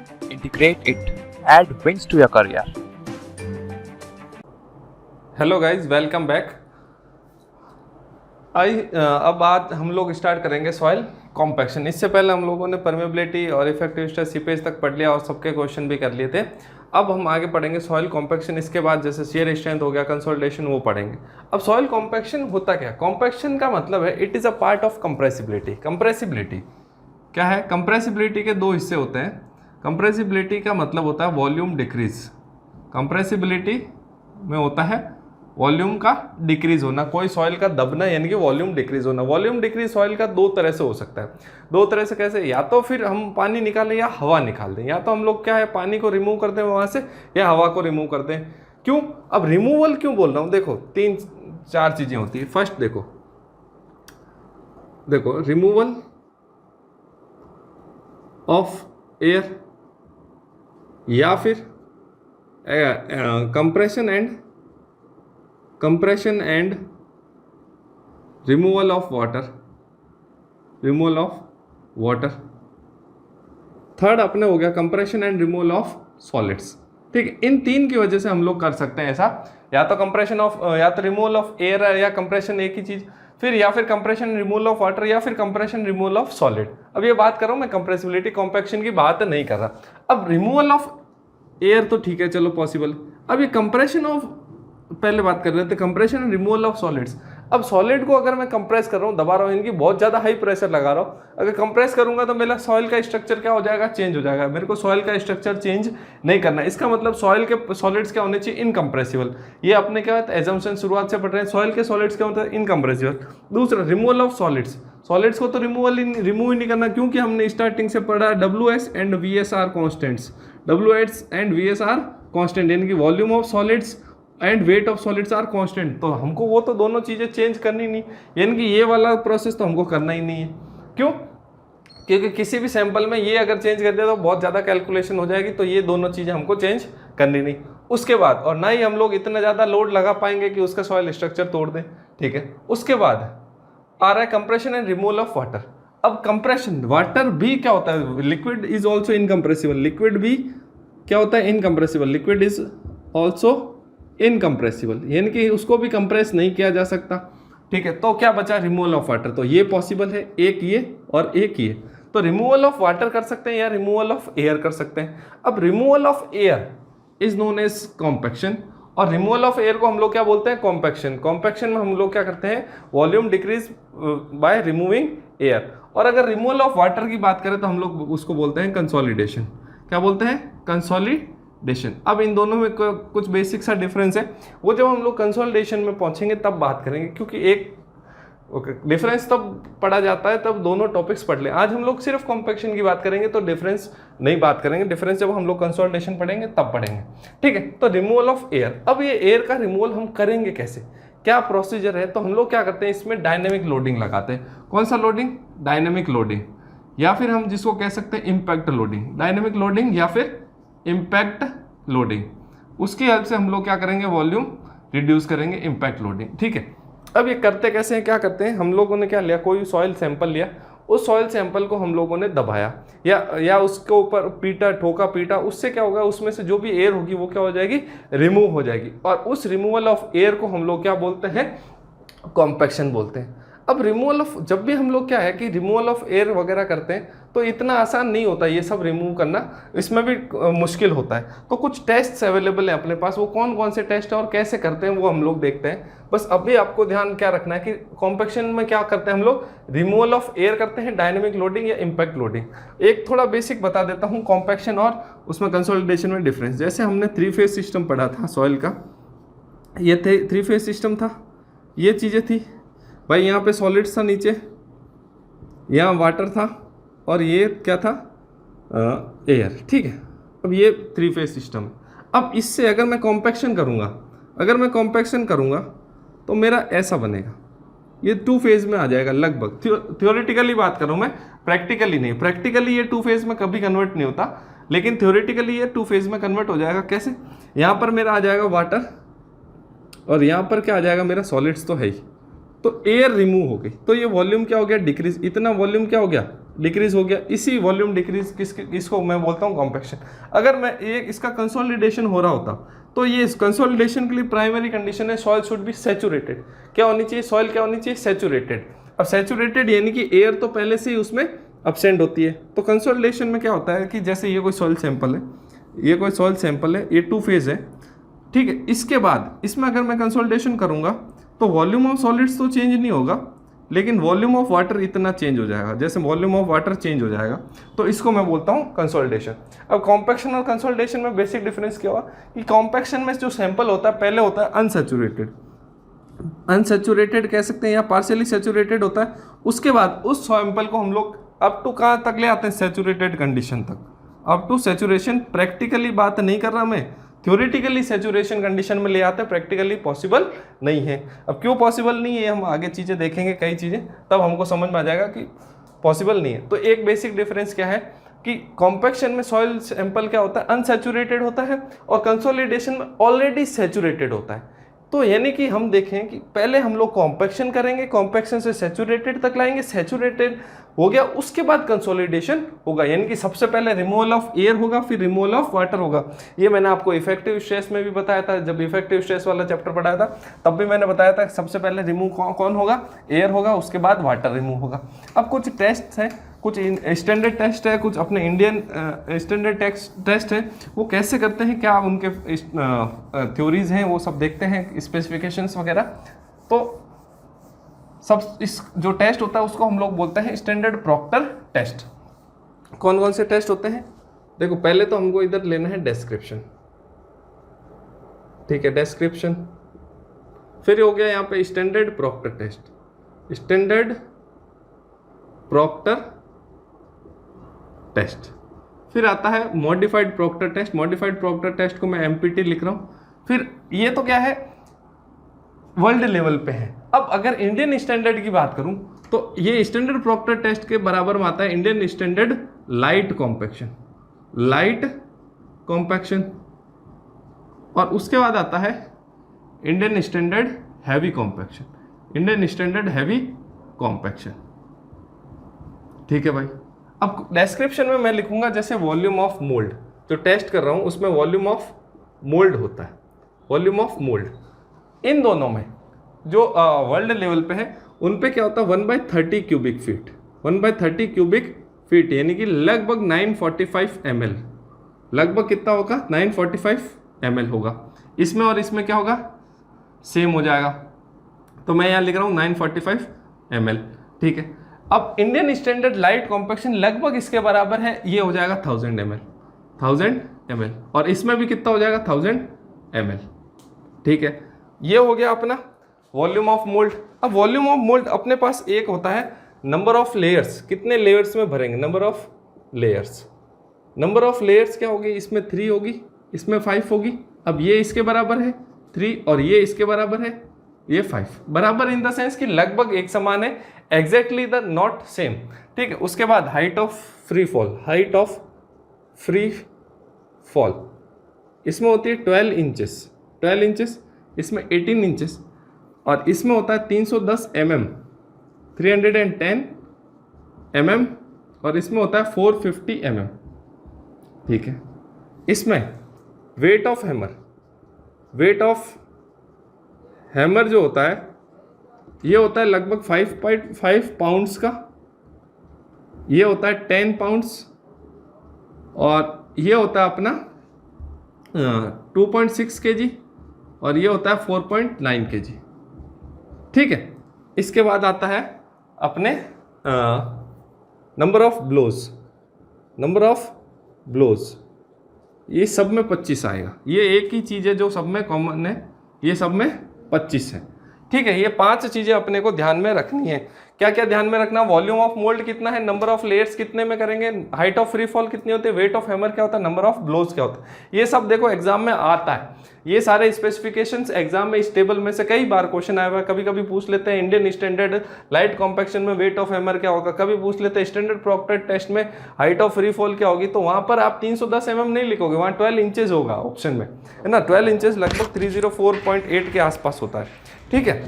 integrate it, add wins to your career. Hello guys, welcome back. अब आज हम लोग स्टार्ट करेंगे सॉइल कॉम्पैक्शन। इससे पहले हम लोगों ने परमेबिलिटी और इफेक्टिव स्ट्रेस सीपेज तक पढ़ लिया और सबके क्वेश्चन भी कर लिए थे। अब हम आगे पढ़ेंगे सॉइल कॉम्पैक्शन। इसके बाद जैसे शियर स्ट्रेंथ हो गया, कंसोलिडेशन, वो पढ़ेंगे। अब सॉइल कॉम्पैक्शन होता क्या? कॉम्पैक्शन का मतलब है it is a part of compressibility. Compressibility क्या है? कंप्रेसिबिलिटी के दो हिस्से होते हैं। कंप्रेसिबिलिटी का मतलब होता है वॉल्यूम डिक्रीज। कंप्रेसिबिलिटी में होता है वॉल्यूम का डिक्रीज होना, कोई सॉइल का दबना, यानी कि वॉल्यूम डिक्रीज होना। वॉल्यूम डिक्रीज सॉइल का दो तरह से हो सकता है। दो तरह से कैसे? या तो फिर हम पानी निकालें या हवा निकाल दें, या तो हम लोग क्या है पानी को रिमूव कर दें वहाँ से या हवा को रिमूव कर दें। क्यों? अब रिमूवल क्यों बोल रहा हूँ? देखो तीन चार चीज़ें होती है। फर्स्ट देखो रिमूवल ऑफ एयर, या फिर compression and removal of water. Third अपने हो गया compression and removal of solids. ठीक है, इन तीन की वजह से हम लोग कर सकते हैं ऐसा। या तो कंप्रेशन ऑफ, या तो रिमूवल ऑफ एयर, या कंप्रेशन एक ही चीज, फिर या फिर कंप्रेशन रिमूवल ऑफ वाटर, या फिर कंप्रेशन रिमूवल ऑफ सॉलिड। अब ये बात कर रहा हूं मैं कंप्रेसिबिलिटी कॉम्पैक्शन की बात नहीं कर रहा। अब रिमूवल ऑफ एयर तो ठीक है, चलो पॉसिबल। अब ये कंप्रेशन ऑफ, पहले बात कर रहे थे compression and removal of solids. अब सॉलिड को अगर मैं कंप्रेस कर रहा हूँ, दबा रहा हूँ, इनकी बहुत ज़्यादा हाई प्रेशर लगा रहा हूँ, अगर कंप्रेस करूंगा तो मेरा सॉइल का स्ट्रक्चर क्या हो जाएगा? चेंज हो जाएगा। मेरे को सॉइल का स्ट्रक्चर चेंज नहीं करना। इसका मतलब सॉइल के सॉलिड्स क्या होने चाहिए? इनकम्प्रेसिबल। ये अपने क्या होता है एजम्पशन शुरुआत से पढ़ रहे हैं। सॉइल के सॉलिड्स क्या होता है? इनकम्प्रेसिबल। दूसरा रिमूवल ऑफ सॉलिड्स को तो रिमूव ही नहीं करना, क्योंकि हमने स्टार्टिंग से पढ़ा WS and VS are constants. WS and VS are constant, यानी कि volume of solids and weight of solids are constant. तो हमको वो तो दोनों चीज़ें चेंज करनी नहीं, यानी कि ये वाला प्रोसेस तो हमको करना ही नहीं है। क्यों? क्योंकि किसी भी सैंपल में ये अगर चेंज कर दिया तो बहुत ज़्यादा कैलकुलेशन हो जाएगी, तो ये दोनों चीज़ें हमको चेंज करनी नहीं। उसके बाद, और ना ही हम लोग इतना ज़्यादा लोड लगा पाएंगे कि उसका सॉइल स्ट्रक्चर तोड़ दें। ठीक है, उसके बाद आ रहा है compression and removal of water. अब कंप्रेशन, वाटर भी क्या होता है? Liquid is also incompressible. Liquid भी क्या होता है? Incompressible. Liquid is also incompressible, यानी कि उसको भी कंप्रेस नहीं किया जा सकता। ठीक है, तो क्या बचा? Removal of water. तो ये पॉसिबल है, एक ये और एक ये। तो रिमूवल ऑफ वाटर कर सकते हैं या रिमूवल ऑफ एयर कर सकते हैं। अब removal of air is known as compaction, और रिमूवल ऑफ एयर को हम लोग क्या बोलते हैं? कॉम्पैक्शन। कॉम्पैक्शन में हम लोग क्या करते हैं? Volume decrease by removing air. और अगर रिमूवल ऑफ वाटर की बात करें तो हम लोग उसको बोलते हैं कंसोलिडेशन। क्या बोलते हैं? कंसोलिडेशन। अब इन दोनों में कुछ बेसिक सा डिफरेंस है, वो जब हम लोग कंसोलिडेशन में पहुंचेंगे तब बात करेंगे, क्योंकि एक डिफरेंस तब पढ़ा जाता है, तब दोनों टॉपिक्स पढ़ लें। आज हम लोग सिर्फ कॉम्पैक्शन की बात करेंगे तो डिफरेंस नहीं बात करेंगे। डिफरेंस जब हम लोग कंसोलिडेशन पढ़ेंगे तब पढ़ेंगे। ठीक है, तो रिमूवल ऑफ एयर। अब ये एयर का रिमूवल हम करेंगे कैसे? क्या प्रोसीजर है? तो हम लोग क्या करते हैं, इसमें डायनेमिक लोडिंग लगाते हैं। कौन सा लोडिंग? डायनेमिक लोडिंग, या फिर हम जिसको कह सकते हैं इम्पैक्ट लोडिंग। डायनेमिक लोडिंग या फिर इम्पैक्ट लोडिंग, उसकी हेल्प से हम लोग क्या करेंगे? वॉल्यूम रिड्यूस करेंगे, इम्पैक्ट लोडिंग। ठीक है, अब ये करते कैसे हैं? क्या करते हैं हम लोगों ने? क्या लिया? कोई सॉइल सैंपल लिया, उस सॉइल सैंपल को हम लोगों ने दबाया या उसके ऊपर पीटा, ठोका पीटा। उससे क्या होगा? उसमें से जो भी एयर होगी वो क्या हो जाएगी? रिमूव हो जाएगी। और उस रिमूवल ऑफ एयर को हम लोग क्या बोलते हैं? कॉम्पैक्शन बोलते हैं। अब रिमूवल ऑफ, जब भी हम लोग क्या है कि रिमूवल ऑफ एयर वगैरह करते हैं तो इतना आसान नहीं होता ये सब रिमूव करना, इसमें भी मुश्किल होता है। तो कुछ टेस्ट्स अवेलेबल हैं अपने पास, वो कौन कौन से टेस्ट हैं और कैसे करते हैं वो हम लोग देखते हैं। बस अभी आपको ध्यान क्या रखना है कि कॉम्पैक्शन में क्या करते हैं हम लोग? रिमूवल ऑफ एयर करते हैं, डायनेमिक लोडिंग या इम्पैक्ट लोडिंग। एक थोड़ा बेसिक बता देता हूँ कॉम्पैक्शन और उसमें कंसोलिडेशन में डिफरेंस। जैसे हमने 3 फेज सिस्टम पढ़ा था सॉइल का, ये 3 फेज सिस्टम था, ये चीज़ें थी भाई। यहाँ पे सॉलिड्स था नीचे, यहाँ वाटर था, और ये क्या था? एयर। ठीक है, अब ये 3 फेज सिस्टम है। अब इससे अगर मैं कॉम्पैक्शन करूँगा तो मेरा ऐसा बनेगा, ये 2 फेज में आ जाएगा लगभग। थ्योरेटिकली बात करूँ मैं, प्रैक्टिकली नहीं। प्रैक्टिकली ये 2 फेज में कभी कन्वर्ट नहीं होता, लेकिन थ्योरेटिकली ये 2 फेज में कन्वर्ट हो जाएगा। कैसे? यहाँ पर मेरा आ जाएगा वाटर, और यहाँ पर क्या आ जाएगा? मेरा सॉलिड्स तो है ही। तो एयर रिमूव हो गई, तो ये वॉल्यूम क्या हो गया? डिक्रीज। इतना वॉल्यूम क्या हो गया? डिक्रीज हो गया, इसी वॉल्यूम डिक्रीज इसको मैं बोलता हूँ कॉम्पैक्शन। अगर मैं ये इसका कंसोलिडेशन हो रहा होता तो ये कंसोलिडेशन के लिए प्राइमरी कंडीशन है सॉइल शुड बी सैचुरेटेड। क्या होनी चाहिए? सॉइल क्या होनी चाहिए? सैचुरेटेड। अब सैचुरेटेड यानी कि एयर तो पहले से ही उसमें अपसेंट होती है। तो कंसोलिडेशन में क्या होता है कि जैसे ये कोई सॉइल सैंपल है, ये कोई सॉइल सैंपल है, ये 2 फेज है, ठीक है। इसके बाद इसमें अगर मैं कंसोलिडेशन करूँगा तो वॉल्यूम ऑफ सॉलिड्स तो चेंज नहीं होगा, लेकिन वॉल्यूम ऑफ वाटर इतना चेंज हो जाएगा। जैसे वॉल्यूम ऑफ वाटर चेंज हो जाएगा तो इसको मैं बोलता हूँ कंसोलिडेशन। अब कॉम्पैक्शन और कंसोलिडेशन में बेसिक डिफरेंस क्या हुआ कि कॉम्पैक्शन में जो सैंपल होता है पहले होता है अनसैचुरेटेड, अनसैचुरेटेड कह सकते हैं या पार्शियली सैचुरेटेड होता है। उसके बाद उस सैंपल को हम लोग अप टू कहाँ तक ले आते हैं? सैचुरेटेड कंडीशन तक, अप टू सैचुरेशन। प्रैक्टिकली बात नहीं कर रहा मैं, थ्योरेटिकली सैचुरेशन कंडीशन में ले आते हैं, प्रैक्टिकली पॉसिबल नहीं है। अब क्यों पॉसिबल नहीं है हम आगे चीज़ें देखेंगे, कई चीज़ें, तब हमको समझ में आ जाएगा कि पॉसिबल नहीं है। तो एक बेसिक डिफरेंस क्या है कि कॉम्पैक्शन में सॉइल सैंपल क्या होता है? अनसैचुरेटेड होता है, और कंसोलिडेशन में ऑलरेडी सैचुरेटेड होता है। तो यानी कि हम देखें कि पहले हम लोग कॉम्पैक्शन करेंगे, कॉम्पैक्शन से सैचुरेटेड तक लाएंगे, सैचुरेटेड हो गया उसके बाद कंसोलिडेशन होगा, यानी कि सबसे पहले रिमूवल ऑफ एयर होगा, फिर रिमूवल ऑफ वाटर होगा। ये मैंने आपको इफेक्टिव स्ट्रेस में भी बताया था, जब इफेक्टिव स्ट्रेस वाला चैप्टर पढ़ाया था तब भी मैंने बताया था सबसे पहले रिमूव कौन होगा? एयर होगा, उसके बाद वाटर रिमूव होगा। अब कुछ टेस्ट हैं, कुछ स्टैंडर्ड टेस्ट है, कुछ अपने इंडियन स्टैंडर्ड टेस्ट है, वो कैसे करते हैं, क्या उनके थ्योरीज हैं, वो सब देखते हैं, स्पेसिफिकेशंस वगैरह। तो सब इस जो टेस्ट होता है उसको हम लोग बोलते हैं स्टैंडर्ड प्रॉक्टर टेस्ट। कौन कौन से टेस्ट होते हैं? देखो पहले तो हमको इधर लेना है डिस्क्रिप्शन, ठीक है, डिस्क्रिप्शन। फिर हो गया यहाँ पे standard Proctor test, standard Proctor test. फिर आता है modified Proctor test, modified Proctor test को मैं एमपीटी लिख रहा हूँ। फिर ये तो क्या है? वर्ल्ड लेवल पे है। अब अगर इंडियन स्टैंडर्ड की बात करूं तो ये स्टैंडर्ड प्रॉक्टर टेस्ट के बराबर में आता है Indian standard light compaction, light compaction. और उसके बाद आता है Indian standard heavy compaction, Indian standard heavy compaction, ठीक है भाई। अब डिस्क्रिप्शन में मैं लिखूंगा जैसे वॉल्यूम ऑफ मोल्ड, जो टेस्ट कर रहा हूं उसमें वॉल्यूम ऑफ मोल्ड होता है, वॉल्यूम ऑफ मोल्ड। इन दोनों में जो वर्ल्ड लेवल पे है उन पे क्या होता है? 1/30 क्यूबिक फीट, 1/30 क्यूबिक फीट यानी कि लगभग 945 ml, लगभग कितना होगा? 945 ml होगा। इसमें और इसमें क्या होगा? सेम हो जाएगा। तो मैं यहाँ लिख रहा हूँ 945 ml, ठीक है। अब इंडियन स्टैंडर्ड लाइट कॉम्पैक्शन लगभग इसके बराबर है, ये हो जाएगा 1000 ml, 1000 ml। और इसमें भी कितना हो जाएगा? 1000 ml, ठीक है। ये हो गया अपना वॉल्यूम ऑफ मोल्ड। अब वॉल्यूम ऑफ मोल्ड अपने पास एक होता है नंबर ऑफ लेयर्स, कितने लेयर्स में भरेंगे? Number of layers, number of layers क्या होगी? इसमें 3 होगी, इसमें 5 होगी। अब ये इसके बराबर है 3 और ये इसके बराबर है ये 5, बराबर इन द सेंस कि लगभग एक समान है, एग्जैक्टली द नॉट सेम, ठीक है। उसके बाद height of free fall, height of free fall इसमें होती है 12 इंचेस, 12 इंचेस, इसमें 18 इंचेस, और इसमें होता है 310 mm, 310 mm, और इसमें होता है 450 mm, ठीक है। इसमें weight of hammer, weight of hammer जो होता है ये होता है लगभग 5.5 पाउंड्स का, ये होता है 10 पाउंड्स, और ये होता है अपना 2.6 kg, और ये होता है 4.9 kg, ठीक है। इसके बाद आता है अपने number of blows, number of blows, ये सब में 25 आएगा। ये एक ही चीज़ है जो सब में कॉमन है, ये सब में 25 है, ठीक है। ये 5 चीज़ें अपने को ध्यान में रखनी है। क्या क्या ध्यान में रखना? वॉल्यूम ऑफ मोल्ड कितना है, नंबर ऑफ लेयर्स कितने में करेंगे, हाइट ऑफ फ्री फॉल कितनी होती है, वेट ऑफ हैमर क्या होता है, नंबर ऑफ ब्लोज क्या होता है। ये सब देखो एग्जाम में आता है, ये सारे स्पेसिफिकेशंस एग्जाम में इस टेबल में से कई बार क्वेश्चन आया हुआ है। कभी कभी पूछ लेते हैं इंडियन स्टैंडर्ड लाइट कॉम्पैक्शन में वेट ऑफ हैमर क्या होगा, कभी पूछ लेते हैं स्टैंडर्ड प्रॉक्टर टेस्ट में हाइट ऑफ फ्री फॉल क्या होगी। तो वहां पर आप 310 mm नहीं लिखोगे, वहां 12 इंचेस होगा ऑप्शन में, है ना। 12 इंचेस लगभग 304.8 के आसपास होता है, ठीक है।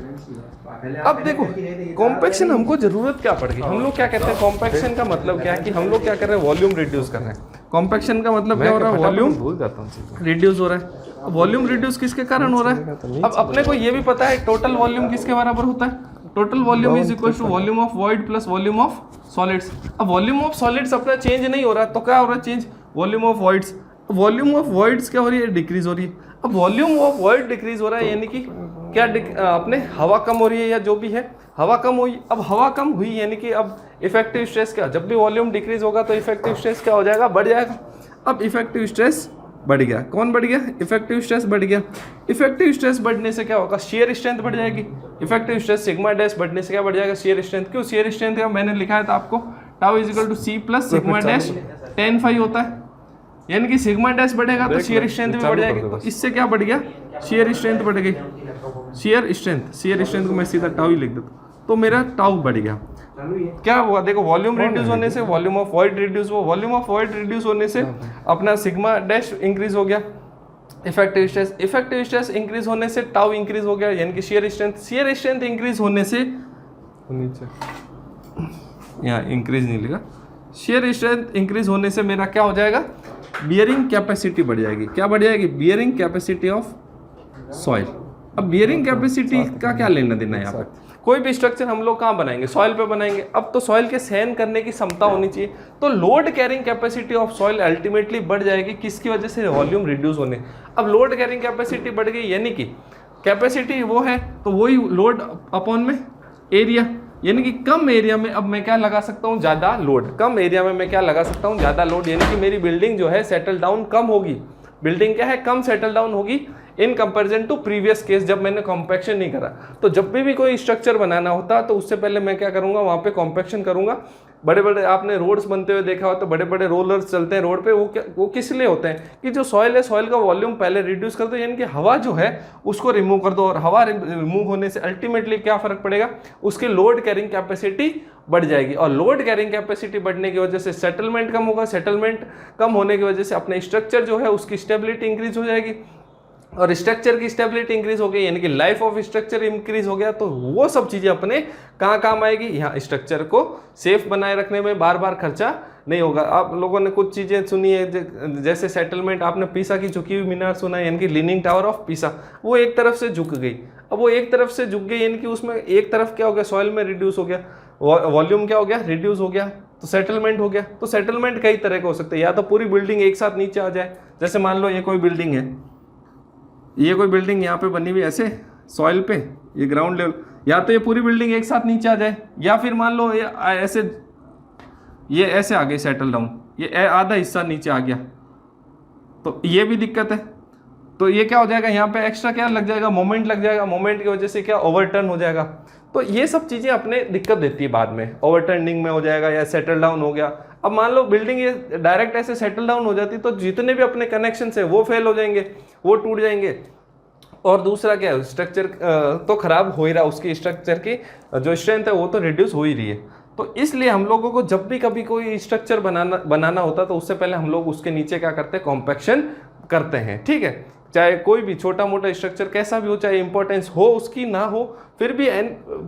अब देखो कॉम्पैक्शन हमको जरूरत क्या पड़ गई, हम लोग क्या कहते हैं कॉम्पैक्शन का मतलब क्या है कि हम लोग क्या कर रहे हैं वॉल्यूम रिड्यूस कर रहे हैं। कॉम्पैक्शन का मतलब क्या हो रहा है, वॉल्यूम भूल जाता हूँ। रिड्यूस हो रहा है। वॉल्यूम रिड्यूस किसके कारण हो रहा है, अब अपने को ये भी पता है टोटल वॉल्यूम किसके बराबर होता है, total volume is equal to volume of void plus volume of solids. अब वॉल्यूम ऑफ सॉलिड्स अपना चेंज नहीं हो रहा तो क्या हो रहा है change, volume of voids. Volume of voids क्या हो रही है, डिक्रीज हो रही है। अब वॉल्यूम ऑफ वॉइड डिक्रीज हो रहा है यानी कि क्या अपने हवा कम हो रही है या जो भी है हवा कम हुई। अब हवा कम हुई यानी कि अब इफेक्टिव स्ट्रेस क्या, जब भी वॉल्यूम डिक्रीज होगा तो इफेक्टिव स्ट्रेस क्या हो जाएगा, बढ़ जाएगा। अब इफेक्टिव स्ट्रेस बढ़ गया, कौन बढ़ गया, इफेक्टिव स्ट्रेस बढ़ गया। इफेक्टिव स्ट्रेस बढ़ने से क्या होगा, शेयर स्ट्रेंथ बढ़ जाएगी। इफेक्टिव स्ट्रेस सिग्मा डैश बढ़ने से क्या बढ़ जाएगा, शेयर स्ट्रेंथ। क्यों शेयर स्ट्रेंथ का मैंने लिखा था आपको, tau is equal to C plus sigma dash tan phi होता है, यानी कि सिग्मा डैश बढ़ेगा तो शेयर स्ट्रेंथ भी बढ़ जाएगी। तो इससे क्या बढ़ गया, शेयर स्ट्रेंथ बढ़ गई। शेयर स्ट्रेंथ को मैं सीधा टाउ ही लिख देता हूँ, तो मेरा टाउ बढ़ गया। क्या हुआ देखो, वॉल्यूम रिड्यूस होने से वॉल्यूम ऑफ वॉइड रिड्यूस हुआ, वॉल्यूम ऑफ वॉइड रिड्यूस होने से अपना सिग्मा डैश इंक्रीज हो गया। इफेक्टिव स्ट्रेस इंक्रीज होने से टाउ इंक्रीज हो गया, यानी कि शेयर स्ट्रेंथ इंक्रीज होने से नीचे यहाँ इंक्रीज नहीं लिखा, शेयर स्ट्रेंथ इंक्रीज होने से मेरा क्या हो जाएगा, बियरिंग कैपेसिटी बढ़ जाएगी। क्या बढ़ जाएगी, बियरिंग कैपेसिटी ऑफ सॉइल। अब बियरिंग कैपेसिटी का क्या लेना देना है यहाँ पे, कोई भी स्ट्रक्चर हम लोग कहाँ बनाएंगे, सॉइल पे बनाएंगे। अब तो सॉइल के सहन करने की क्षमता होनी चाहिए, तो load carrying capacity of soil ultimately बढ़ जाएगी, किसकी वजह से, वॉल्यूम रिड्यूस होने। अब लोड कैरिंग कैपेसिटी बढ़ गई यानी कि कैपेसिटी वो है तो वही लोड अपॉन में एरिया, यानी कि कम एरिया में अब मैं क्या लगा सकता हूँ, ज़्यादा लोड। कम एरिया में मैं क्या लगा सकता हूँ, ज़्यादा लोड, यानी कि मेरी बिल्डिंग जो है सेटल डाउन कम होगी। बिल्डिंग क्या है, कम सेटल डाउन होगी in comparison to previous case जब मैंने कॉम्पैक्शन नहीं करा। तो जब भी कोई स्ट्रक्चर बनाना होता तो उससे पहले मैं क्या करूँगा, वहाँ पे कॉम्पैक्शन करूँगा। बड़े बड़े आपने रोड्स बनते हुए देखा हो तो बड़े बड़े रोलर्स चलते हैं रोड पे, वो किस लिए होते हैं कि जो सॉइल है सॉइल का वॉल्यूम पहले रिड्यूस कर दो, यानी कि हवा जो है उसको रिमूव कर दो, और हवा रिमूव होने से अल्टीमेटली क्या फर्क पड़ेगा, उसकी लोड कैरिंग कैपेसिटी बढ़ जाएगी। और लोड कैरिंग कैपेसिटी बढ़ने की वजह से सेटलमेंट कम होगा, सेटलमेंट कम होने की वजह से अपने स्ट्रक्चर जो है उसकी स्टेबिलिटी इंक्रीज हो जाएगी, और स्ट्रक्चर की स्टेबिलिटी इंक्रीज हो गई यानी कि लाइफ ऑफ स्ट्रक्चर इंक्रीज हो गया। तो वो सब चीज़ें अपने कहाँ काम आएगी, यहाँ स्ट्रक्चर को सेफ बनाए रखने में, बार बार खर्चा नहीं होगा। आप लोगों ने कुछ चीज़ें सुनी है जैसे सेटलमेंट, आपने पीसा की झुकी हुई मीनार सुना है, यानी कि लीनिंग टावर ऑफ पीसा, वो एक तरफ से झुक गई। अब वो एक तरफ से झुक गई यानी कि उसमें एक तरफ क्या हो गया, सॉइल में रिड्यूस हो गया, वॉल्यूम क्या हो गया, रिड्यूस हो गया, तो सेटलमेंट हो गया। तो सेटलमेंट कई तरह के हो सकते हैं, या तो पूरी बिल्डिंग एक साथ नीचे आ जाए, जैसे मान लो ये कोई बिल्डिंग है, ये कोई बिल्डिंग यहाँ पे बनी हुई ऐसे सॉइल पे, ये ग्राउंड लेवल, या तो ये पूरी बिल्डिंग एक साथ नीचे आ जाए, या फिर मान लो ये ऐसे आ गई सेटल डाउन, ये आधा हिस्सा नीचे आ गया, तो ये भी दिक्कत है। तो ये क्या हो जाएगा, यहाँ पे एक्स्ट्रा क्या लग जाएगा, मोमेंट लग जाएगा, मोमेंट की वजह से क्या ओवरटर्न हो जाएगा। तो ये सब चीज़ें अपने दिक्कत देती है बाद में, ओवरटर्निंग में हो जाएगा या सेटल डाउन हो गया। अब मान लो बिल्डिंग ये डायरेक्ट ऐसे सेटल डाउन हो जाती तो जितने भी अपने कनेक्शन है वो फेल हो जाएंगे, वो टूट जाएंगे। और दूसरा क्या है, स्ट्रक्चर तो खराब हो ही रहा, उसकी स्ट्रक्चर की जो स्ट्रेंथ है वो तो रिड्यूस हो ही रही है। तो इसलिए हम लोगों को जब भी कभी कोई स्ट्रक्चर बनाना होता तो उससे पहले हम लोग उसके नीचे क्या करते हैं, कॉम्पैक्शन करते हैं। ठीक है, चाहे कोई भी छोटा मोटा स्ट्रक्चर कैसा भी हो, चाहे इंपॉर्टेंस हो उसकी ना हो, फिर भी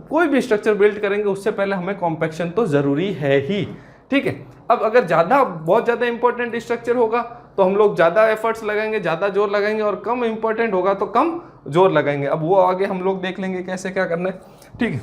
कोई भी स्ट्रक्चर बिल्ड करेंगे उससे पहले हमें कॉम्पैक्शन तो ज़रूरी है ही। ठीक है, अब अगर बहुत ज़्यादा इंपॉर्टेंट स्ट्रक्चर होगा तो हम लोग ज़्यादा एफर्ट्स लगाएंगे, ज़्यादा जोर लगाएंगे, और कम इंपॉर्टेंट होगा तो कम जोर लगाएंगे। अब वो आगे हम लोग देख लेंगे कैसे क्या करना है। ठीक है,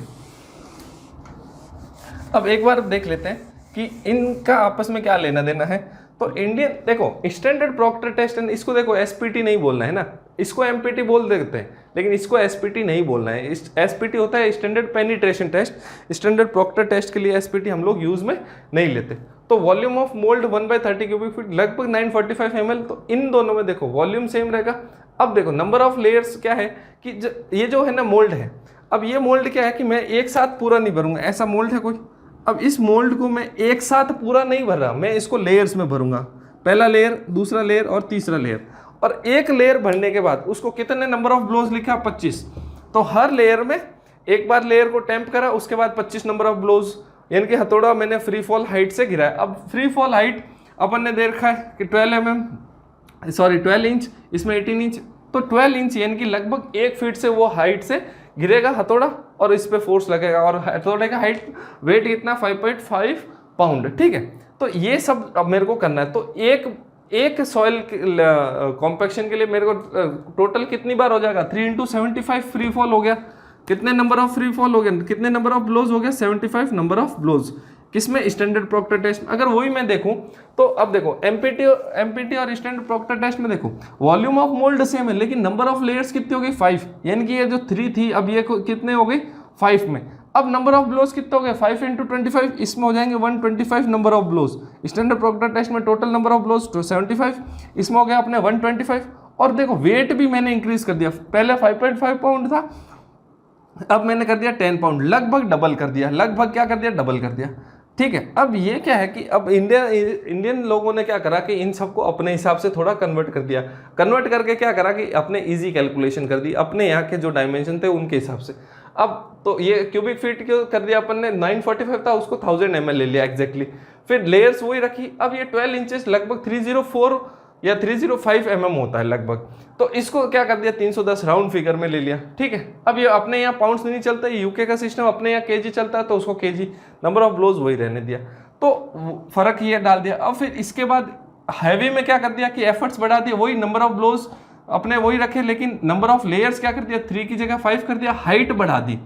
अब एक बार देख लेते हैं कि इनका आपस में क्या लेना देना है। तो इंडियन देखो स्टैंडर्ड प्रॉक्टर टेस्ट, इसको देखो एसपीटी नहीं बोलना है ना, इसको एमपीटी बोल देते हैं, लेकिन इसको एसपीटी नहीं बोलना है। एसपीटी होता है standard penetration test, standard Proctor test के लिए एसपीटी हम लोग यूज में नहीं लेते। तो volume of mould 1/30 cubic feet लगभग 945 ml। तो इन दोनों में देखो वॉल्यूम सेम रहेगा। अब देखो नंबर ऑफ लेयर्स क्या है कि ये जो है ना मोल्ड है, अब ये मोल्ड क्या है कि मैं एक साथ पूरा नहीं भरूंगा, ऐसा मोल्ड है कोई। अब इस मोल्ड को मैं एक साथ पूरा नहीं भर रहा, मैं इसको लेयर्स में भरूंगा, पहला लेयर, दूसरा लेयर और तीसरा लेयर। और एक लेयर भरने के बाद उसको कितने नंबर ऑफ ब्लोज लिखा, 25। तो हर लेयर में एक बार लेयर को टैंप करा, उसके बाद 25 नंबर ऑफ ब्लोज, यानी कि हथौड़ा मैंने फ्री फॉल हाइट से गिराया। अब फ्री फॉल हाइट अपन ने देखा है कि 12 इंच, इसमें 18 इंच, तो 12 इंच यानी कि लगभग 1 फीट से वो हाइट से गिरेगा हथौड़ा, और इस पे फोर्स लगेगा, और हथौड़े का हाइट वेट कितना 5.5 पाउंड। ठीक है, तो ये सब अब मेरे को करना है। तो एक सॉइल कॉम्पैक्शन के लिए मेरे को टोटल कितनी बार हो जाएगा, 3 × 75 फ्री फॉल हो गया। कितने नंबर ऑफ फ्री फॉल हो गया, कितने नंबर ऑफ ब्लोज हो गया, 75 नंबर ऑफ ब्लोज। किसमें, स्टैंडर्ड प्रोक्टर टेस्ट। अगर वही मैं देखूं तो अब देखो एमपीटी और स्टैंडर्ड प्रोक्टर टेस्ट में देखो वॉल्यूम ऑफ मोल्ड सेम है, लेकिन नंबर ऑफ लेयर्स कितनी हो गई 5, यानी कि ये जो 3 थी अब ये कितने हो गई 5 में। अब नंबर ऑफ ब्लोज कितने हो गए 5 × 25, इसमें हो जाएंगे 125 number of blows. Standard Proctor test में टोटल नंबर ऑफ ब्लोज 75, इसमें हो गया अपने 125। और देखो वेट भी मैंने इंक्रीज कर दिया, पहले 5.5 पाउंड था, अब मैंने कर दिया 10 पाउंड, लगभग डबल कर दिया, लगभग क्या कर दिया, डबल कर दिया। ठीक है, अब ये क्या है कि अब इंडियन लोगों ने क्या करा कि इन सबको अपने हिसाब से थोड़ा कन्वर्ट कर दिया, कन्वर्ट करके क्या करा कि अपने इजी कैलकुलेशन कर दी, अपने यहाँ के जो डायमेंशन थे उनके हिसाब से। अब तो ये क्यूबिक फीट क्यों कर दिया अपन ने, 945 था उसको 1000 ml ले लिया एग्जैक्टली, फिर लेयर्स वही रखी। अब ये 12 इंचेस लगभग 304 या 305 mm होता है लगभग, तो इसको क्या कर दिया 310 राउंड फिगर में ले लिया। ठीक है, अब ये अपने यहाँ पाउंड्स नहीं चलता, यूके का सिस्टम अपने यहाँ केजी चलता है, तो उसको केजी, नंबर ऑफ ब्लोज वही रहने दिया, तो फर्क ये डाल दिया। अब फिर इसके बाद हैवी में क्या कर दिया कि एफर्ट्स बढ़ा दिए, वही नंबर ऑफ ब्लोज अपने वही रखे, लेकिन नंबर ऑफ लेयर्स क्या कर दिया 3 की जगह 5 कर दिया, हाइट बढ़ा दी,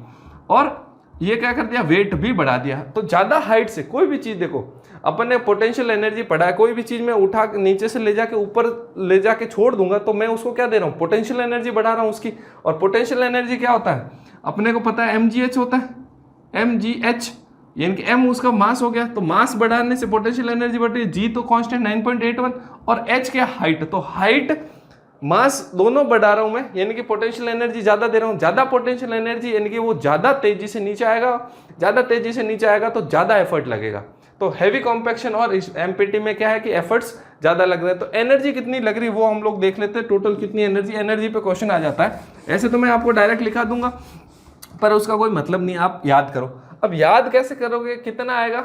और ये क्या कर दिया वेट भी बढ़ा दिया। तो ज्यादा हाइट से कोई भी चीज, देखो अपन ने पोटेंशियल एनर्जी पढ़ा है, कोई भी चीज मैं उठा नीचे से ले जाके ऊपर ले जाके छोड़ दूंगा तो मैं उसको क्या दे रहा हूँ, पोटेंशियल एनर्जी बढ़ा रहा हूँ उसकी। और पोटेंशियल एनर्जी क्या होता है अपने को पता है, mgh होता है, mgh यानी कि m उसका मास हो गया, तो मास बढ़ाने से पोटेंशियल एनर्जी बढ़ रही है, g तो कांस्टेंट 9.81, और h क्या हाइट, तो हाइट मास दोनों बढ़ा रहा हूं मैं, यानी कि पोटेंशियल एनर्जी ज्यादा दे रहा हूं। ज्यादा पोटेंशियल एनर्जी यानी कि वो ज्यादा तेजी से नीचे आएगा, ज्यादा तेजी से नीचे आएगा तो ज्यादा एफर्ट लगेगा। तो हैवी कॉम्पैक्शन और एमपीटी में क्या है कि एफर्ट्स ज्यादा लग रहे हैं। तो एनर्जी कितनी लग रही है वो हम लोग देख लेते हैं, टोटल कितनी एनर्जी पे क्वेश्चन आ जाता है। ऐसे तो मैं आपको डायरेक्ट लिखा दूंगा पर उसका कोई मतलब नहीं, आप याद करो। अब याद कैसे करोगे, कितना आएगा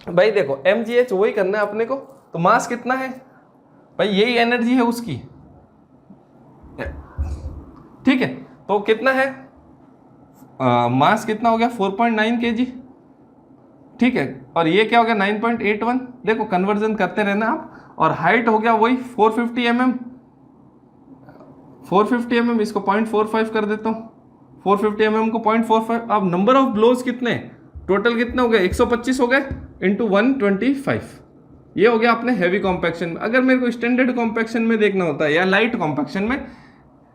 भाई, देखो mgh वही करना है अपने को, तो मास कितना है भाई, यही एनर्जी है उसकी। ठीक है, तो कितना है मास कितना हो गया 4.9 kg। ठीक है, और ये क्या हो गया 9.81, देखो कन्वर्जन करते रहना आप। और हाइट हो गया वही 450 mm, 450 mm, इसको 0.45 कर देता हूँ, 450 mm को 0.45। अब नंबर ऑफ ब्लोज कितने, टोटल कितने हो गए 125 हो गए इंटू 125, ये हो गया अपने हैवी कॉम्पैक्शन में। अगर मेरे को स्टैंडर्ड कॉम्पैक्शन में देखना होता है या लाइट कॉम्पैक्शन में,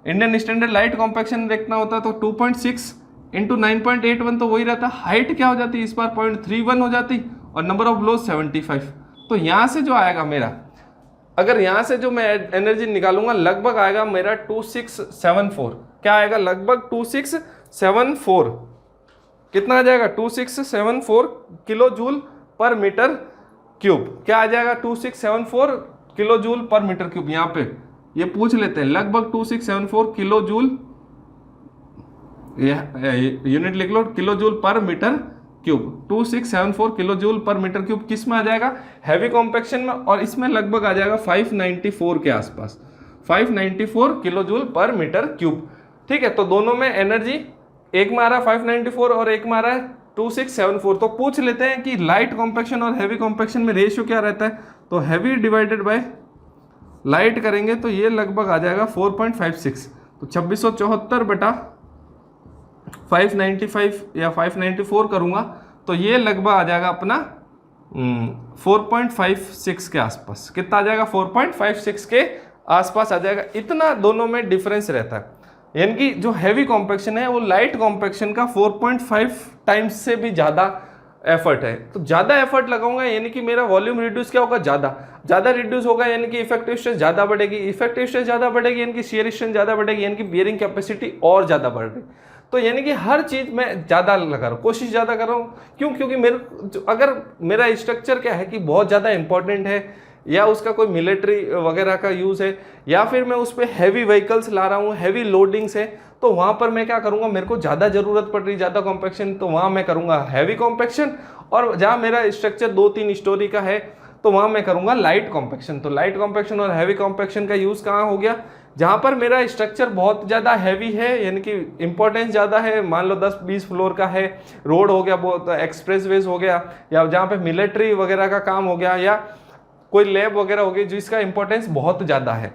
इंडियन स्टैंडर्ड लाइट कॉम्पैक्शन देखना होता है तो 2.6 इंटू 9.81 तो वही रहता। हाइट क्या हो जाती इस बार 0.31 हो जाती, और नंबर ऑफ ब्लोज 75। तो यहाँ से जो आएगा मेरा, अगर यहाँ से जो मैं एनर्जी निकालूंगा लगभग आएगा मेरा 2674। क्या आएगा लगभग 2674, कितना आ जाएगा 2674 kilo joule per metre cube. क्या आ जाएगा 2674 kilo joule per metre cube. यहाँ पे ये पूछ लेते हैं, लगभग 2674 किलो जूल, यूनिट लिख लो, kilo joule per metre cube. 2674 kilo joule per metre cube किस में आ जाएगा, हैवी कॉम्पैक्शन में, और इसमें लगभग आ जाएगा 594 के आसपास, 594 kilo joule per metre cube. ठीक है, तो दोनों में एनर्जी, एक में आ रहा है 594 और एक में आ रहा है 2674। तो पूछ लेते हैं कि लाइट कॉम्पैक्शन और हैवी कॉम्पैक्शन में रेशियो क्या रहता है, तो हैवी डिवाइडेड बाय लाइट करेंगे तो ये लगभग आ जाएगा 4.56, तो 2674 बटा 595 या 594 करूंगा तो ये लगभग आ जाएगा अपना 4.56 के आसपास। कितना आ जाएगा 4.56 के आसपास आ जाएगा। इतना दोनों में डिफरेंस रहता है, यानी कि जो हैवी कॉम्पैक्शन है वो लाइट कॉम्पैक्शन का 4.5 टाइम्स से भी ज़्यादा एफर्ट है। तो ज़्यादा एफर्ट लगाऊंगा यानी कि मेरा वॉल्यूम रिड्यूस क्या होगा, ज़्यादा रिड्यूस होगा, यानी कि इफेक्टिव स्ट्रेस ज़्यादा बढ़ेगी, इफेक्टिव स्ट्रेस ज़्यादा बढ़ेगी यानी कि शियर स्ट्रेंथ ज़्यादा बढ़ेगी, यानी कि बियरिंग कैपेसिटी और ज़्यादा बढ़ रही। तो यानी कि हर चीज़ में ज़्यादा लगा रहा हूँ, कोशिश ज़्यादा कर रहा हूँ। क्यों, क्योंकि अगर मेरा स्ट्रक्चर क्या है कि बहुत ज़्यादा इंपॉर्टेंट है, या उसका कोई मिलिट्री वगैरह का यूज़ है, या फिर मैं उस पर हैवी व्हीकल्स ला रहा हूँ, हैवी लोडिंग्स है, तो वहाँ पर मैं क्या करूँगा, मेरे को ज़्यादा ज़रूरत पड़ रही ज़्यादा कॉम्पैक्शन, तो वहाँ मैं करूँगा हैवी कॉम्पैक्शन। और जहाँ मेरा स्ट्रक्चर 2-3 स्टोरी का है तो वहाँ मैं करूँगा लाइट कॉम्पैक्शन। तो लाइट कॉम्पैक्शन और हैवी कॉम्पैक्शन का यूज़ कहाँ हो गया, जहाँ पर मेरा स्ट्रक्चर बहुत ज़्यादा हैवी है, यानी कि इंपॉर्टेंस ज़्यादा है, मान लो 10-20 फ्लोर का है, रोड हो गया, बहुत एक्सप्रेसवेज हो गया, या जहाँ पे मिलिट्री वगैरह का काम हो गया, या कोई लैब वगैरह हो गई जिसका इंपॉर्टेंस बहुत ज़्यादा है,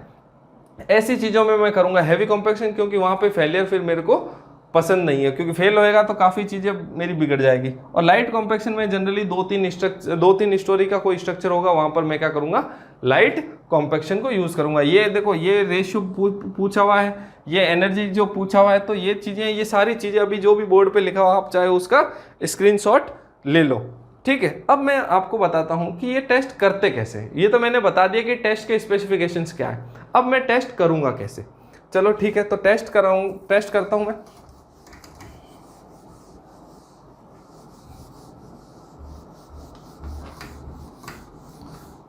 ऐसी चीज़ों में मैं करूँगा हैवी कॉम्पैक्शन, क्योंकि वहाँ पे फेलियर फिर मेरे को पसंद नहीं है, क्योंकि फेल होएगा तो काफ़ी चीज़ें मेरी बिगड़ जाएगी। और लाइट कॉम्पैक्शन में जनरली 2-3 स्टोरी का कोई स्ट्रक्चर होगा, वहाँ पर मैं क्या करूँगा, लाइट कॉम्पैक्शन को यूज़ करूँगा। ये देखो, ये रेशियो पूछा हुआ है, ये एनर्जी जो पूछा हुआ है, तो ये चीज़ें, ये सारी चीज़ें अभी जो भी बोर्ड पे लिखा हुआ आप चाहे उसका स्क्रीनशॉट ले लो, ठीक है। अब मैं आपको बताता हूँ कि ये टेस्ट करते कैसे। ये तो मैंने बता दिया कि टेस्ट के स्पेसिफिकेशंस क्या है, अब मैं टेस्ट करूँगा कैसे। चलो ठीक है, तो टेस्ट करता हूँ मैं।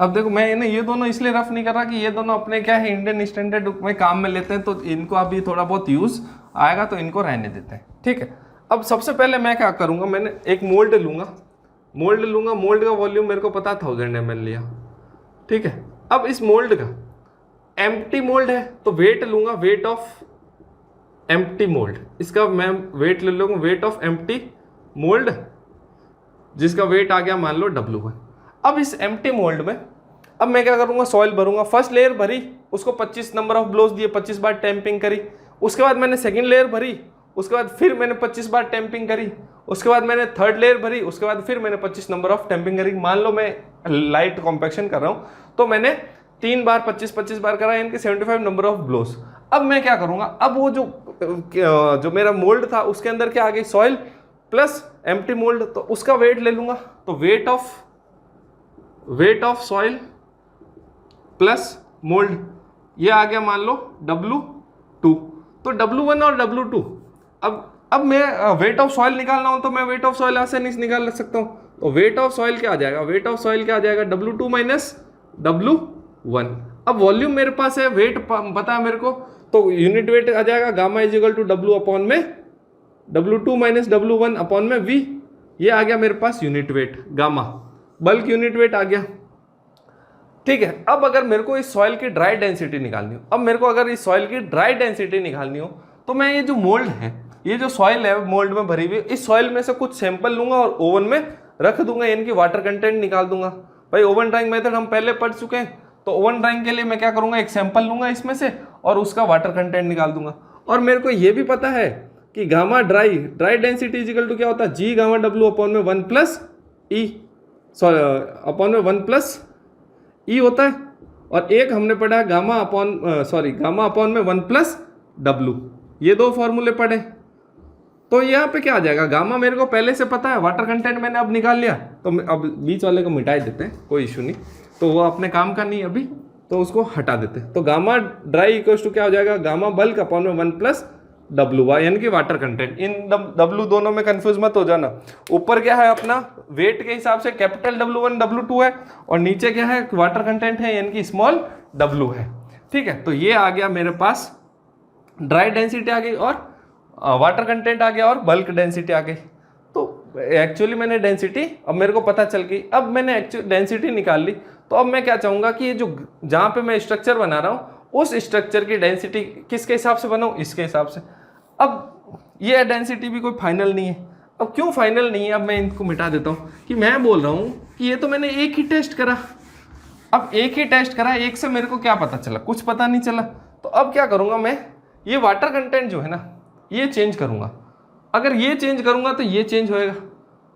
अब देखो, मैं ये दोनों इसलिए रफ नहीं कर रहा कि ये दोनों अपने क्या है, इंडियन स्टैंडर्ड में काम में लेते हैं, तो इनको अभी थोड़ा बहुत यूज आएगा तो इनको रहने देते हैं, ठीक है। अब सबसे पहले मैं क्या करूँगा, मैंने एक मोल्ड लूँगा, मोल्ड का वॉल्यूम मेरे को पता 1000 ml लिया, ठीक है। अब इस मोल्ड का एम्प्टी मोल्ड है तो वेट लूँगा, वेट ऑफ एम्प्टी मोल्ड, इसका मैं वेट ले लूँगा, वेट ऑफ एम्प्टी मोल्ड, जिसका वेट आ गया मान लो W1। अब इस एम्प्टी मोल्ड में अब मैं क्या करूँगा, सॉइल भरूँगा। फर्स्ट लेयर भरी, उसको 25 नंबर ऑफ ब्लोज दिए, 25 बार टैंपिंग करी। उसके बाद मैंने सेकंड लेयर भरी, उसके बाद फिर मैंने 25 बार टैंपिंग करी। उसके बाद मैंने थर्ड लेयर भरी, उसके बाद फिर मैंने 25 नंबर ऑफ टैंपिंग करी। मान लो मैं लाइट कॉम्पैक्शन कर रहा हूँ, तो मैंने 3 बार 25 बार करा, यानी कि 75 नंबर ऑफ ब्लोज। अब मैं क्या करूँगा, अब वो जो मेरा मोल्ड था उसके अंदर क्या आ गई, सॉइल प्लस एम्प्टी मोल्ड, तो उसका वेट ले लूँगा। तो weight of soil plus mould, ये आ गया मान लो W2। तो W1 और W2, अब मैं वेट ऑफ सॉइल निकालना हो तो मैं वेट ऑफ सॉइल आसानी से निकाल सकता हूँ। तो वेट ऑफ सॉइल क्या आ जाएगा, वेट ऑफ सॉइल क्या आ जाएगा, W2 माइनस W1। अब वॉल्यूम मेरे पास है, वेट पता है मेरे को, तो यूनिट वेट आ जाएगा gamma is equal to W upon में W2 माइनस W1 अपॉन में V। ये आ गया मेरे पास unit weight, gamma bulk unit weight आ गया, ठीक है। अब अगर मेरे को इस सॉइल की ड्राई डेंसिटी निकालनी हो, तो मैं ये जो मोल्ड है, ये जो सॉइल है मोल्ड में भरी हुई, इस सॉइल में से कुछ सैंपल लूंगा और ओवन में रख दूंगा, यानी कि वाटर कंटेंट निकाल दूंगा। भाई ओवन ड्राइंग मेथड हम पहले पढ़ चुके हैं, तो ओवन ड्राइंग के लिए मैं क्या करूंगा, एक सैंपल लूंगा इसमें से और उसका वाटर कंटेंट निकाल दूंगा। और मेरे को ये भी पता है कि gamma dry density equal to क्या होता है, G गामा W अपॉन में 1 प्लस E, अपॉन में 1 प्लस E होता है। और एक हमने पढ़ा गामा अपॉन में 1 प्लस W, ये दो फॉर्मूले पढ़े। तो यहाँ पे क्या आ जाएगा, गामा मेरे को पहले से पता है, वाटर कंटेंट मैंने अब निकाल लिया, तो अब बीच वाले को मिटा देते हैं, कोई इशू नहीं, तो वो अपने काम का नहीं अभी, तो उसको हटा देते हैं। तो गामा ड्राई इक्वल्स टू क्या हो जाएगा, गामा बल्क अपॉन में 1 प्लस W, यानी कि वाटर कंटेंट। इन W दोनों में कंफ्यूज मत हो जाना। ऊपर क्या है अपना वेट के हिसाब से कैपिटल W1 W2 है, और नीचे क्या है, वाटर कंटेंट है, यानी कि स्मॉल W है, ठीक है। तो ये आ गया मेरे पास, ड्राई डेंसिटी आ गई और वाटर कंटेंट आ गया और बल्क डेंसिटी आ गई। तो एक्चुअली मैंने डेंसिटी अब मेरे को पता चल गई। अब मैंने एक्चुअली डेंसिटी निकाल ली, तो अब मैं क्या चाहूँगा कि ये जो जहाँ पे मैं स्ट्रक्चर बना रहा हूँ, उस स्ट्रक्चर की डेंसिटी किसके हिसाब से बनाऊँ, इसके हिसाब से। अब ये डेंसिटी भी कोई फाइनल नहीं है। अब क्यों फाइनल नहीं है, अब मैं इनको मिटा देता हूँ कि मैं बोल रहा हूँ कि ये तो मैंने एक ही टेस्ट करा। अब एक ही टेस्ट करा, एक से मेरे को क्या पता चला, कुछ पता नहीं चला। तो अब क्या करूँगा मैं, ये वाटर कंटेंट जो है ना, ये चेंज करूँगा। अगर ये चेंज करूँगा तो ये चेंज होएगा,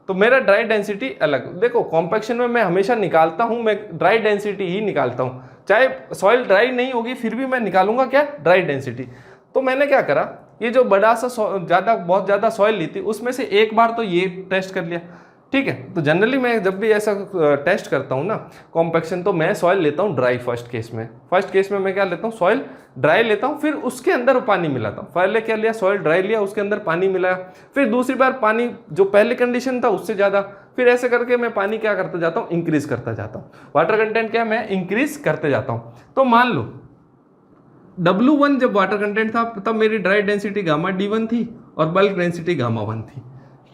तो मेरा ड्राई डेंसिटी अलग। देखो कॉम्पैक्शन में मैं हमेशा निकालता हूँ, मैं ड्राई डेंसिटी ही निकालता हूँ, चाहे सॉइल ड्राई नहीं होगी फिर भी मैं निकालूंगा क्या, ड्राई डेंसिटी। तो मैंने क्या करा, ये जो बड़ा सा बहुत ज़्यादा सॉइल ली थी, उसमें से एक बार तो ये टेस्ट कर लिया, ठीक है। तो जनरली मैं जब भी ऐसा टेस्ट करता हूँ ना कॉम्पैक्शन, तो मैं सॉइल लेता हूँ ड्राई फर्स्ट केस में मैं क्या लेता हूँ, सॉइल ड्राई लेता हूँ, फिर उसके अंदर पानी मिलाता हूँ। पहले क्या लिया, सॉइल ड्राई लिया, उसके अंदर पानी मिलाया, फिर दूसरी बार पानी जो पहले कंडीशन था उससे ज़्यादा, फिर ऐसे करके मैं पानी क्या करता जाता हूँ, इंक्रीज करता जाता हूँ। वाटर कंटेंट क्या मैं इंक्रीज करते जाता हूँ। तो मान लो W1 जब वाटर कंटेंट था तब मेरी ड्राई डेंसिटी गामा D1 थी और बल्क डेंसिटी गामा 1 थी,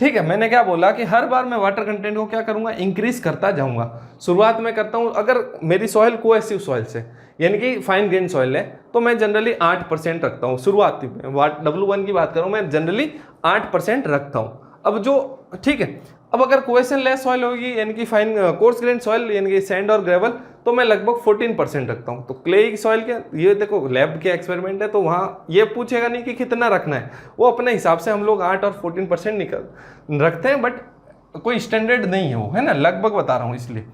ठीक है, मैंने क्या बोला कि हर बार मैं वाटर कंटेंट को क्या करूंगा, इंक्रीज करता जाऊंगा। शुरुआत में करता हूं, अगर मेरी सॉइल कोएसिव सॉइल से यानी कि फाइन ग्रेन सॉइल है तो मैं जनरली 8% रखता हूं शुरुआती में। W1 की बात करूं मैं जनरली 8% रखता हूं। अब जो ठीक है, अब अगर कोएशन लेस सॉइल होगी यानी कि फाइन कोर्स ग्रेन सॉइल यानी कि सैंड और ग्रेवल तो मैं लगभग 14% रखता हूँ। तो क्ले की सॉइल के ये देखो लैब के एक्सपेरिमेंट है तो वहाँ ये पूछेगा नहीं कि कितना रखना है, वो अपने हिसाब से हम लोग 8 और 14% निकल रखते हैं, बट कोई स्टैंडर्ड नहीं है वो, है ना, लगभग बता रहा हूँ इसलिए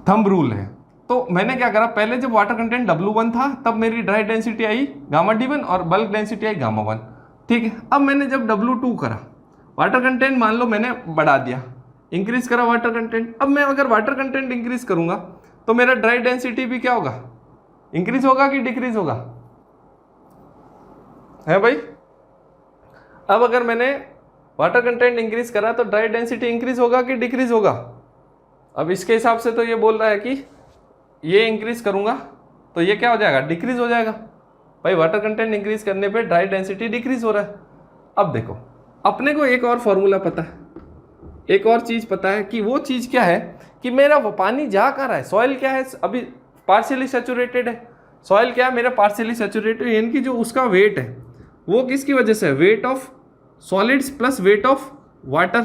थंब रूल है। तो मैंने क्या करा, पहले जब वाटर कंटेंट W1 था तब मेरी ड्राई डेंसिटी आई गामा D1 और बल्क डेंसिटी आई गामा 1। ठीक है, अब मैंने जब W2 करा, वाटर कंटेंट मान लो मैंने बढ़ा दिया, इंक्रीज करा वाटर कंटेंट। अब मैं अगर वाटर कंटेंट इंक्रीज करूंगा तो मेरा ड्राई डेंसिटी भी क्या होगा, इंक्रीज होगा कि डिक्रीज होगा, है भाई। अब अगर मैंने वाटर कंटेंट इंक्रीज करा तो ड्राई डेंसिटी इंक्रीज होगा कि डिक्रीज होगा। अब इसके हिसाब से तो ये बोल रहा है कि ये इंक्रीज करूंगा तो ये क्या हो जाएगा, डिक्रीज हो जाएगा। भाई वाटर कंटेंट इंक्रीज करने पे ड्राई डेंसिटी डिक्रीज हो रहा है। अब देखो अपने को एक और फॉर्मूला पता है, एक और चीज पता है कि वो चीज क्या है कि मेरा वो पानी जा कहाँ रहा है, सॉइल क्या है अभी पार्शियली सैचुरेटेड है। सॉइल क्या है मेरा पार्शियली सैचुरेटेड, यानी कि जो उसका वेट है वो किसकी वजह से, wait of solids plus weight of water.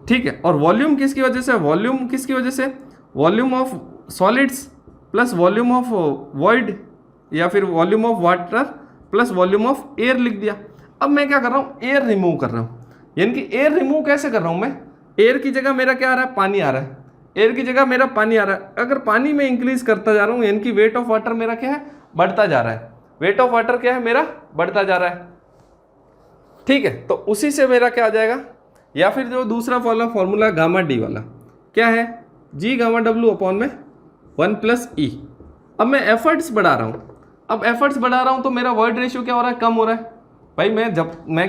ठीक है, और वॉल्यूम किसकी वजह से, वॉल्यूम किसकी वजह से, volume of solids plus volume of void या फिर volume of water plus volume of air लिख दिया। अब मैं क्या कर रहा हूँ, एयर रिमूव कर रहा हूँ। यानी कि एयर रिमूव कैसे कर रहा हूँ मैं, एयर की जगह मेरा क्या आ रहा है, पानी आ रहा है, एयर की जगह मेरा पानी आ रहा है। अगर पानी में इंक्रीज करता जा रहा हूँ यानी कि वेट ऑफ वाटर मेरा क्या है, बढ़ता जा रहा है, वेट ऑफ वाटर क्या है मेरा, बढ़ता जा रहा है। ठीक है, तो उसी से मेरा क्या आ जाएगा, या फिर जो दूसरा वाला फॉर्मूला गामा डी वाला क्या है, जी गामा डब्ल्यू अपॉन में 1 प्लस ई। अब मैं एफर्ट्स बढ़ा रहा हूँ, अब एफर्ट्स बढ़ा रहा हूँ तो मेरा वर्ड रेशियो क्या हो रहा है, कम हो रहा है। भाई मैं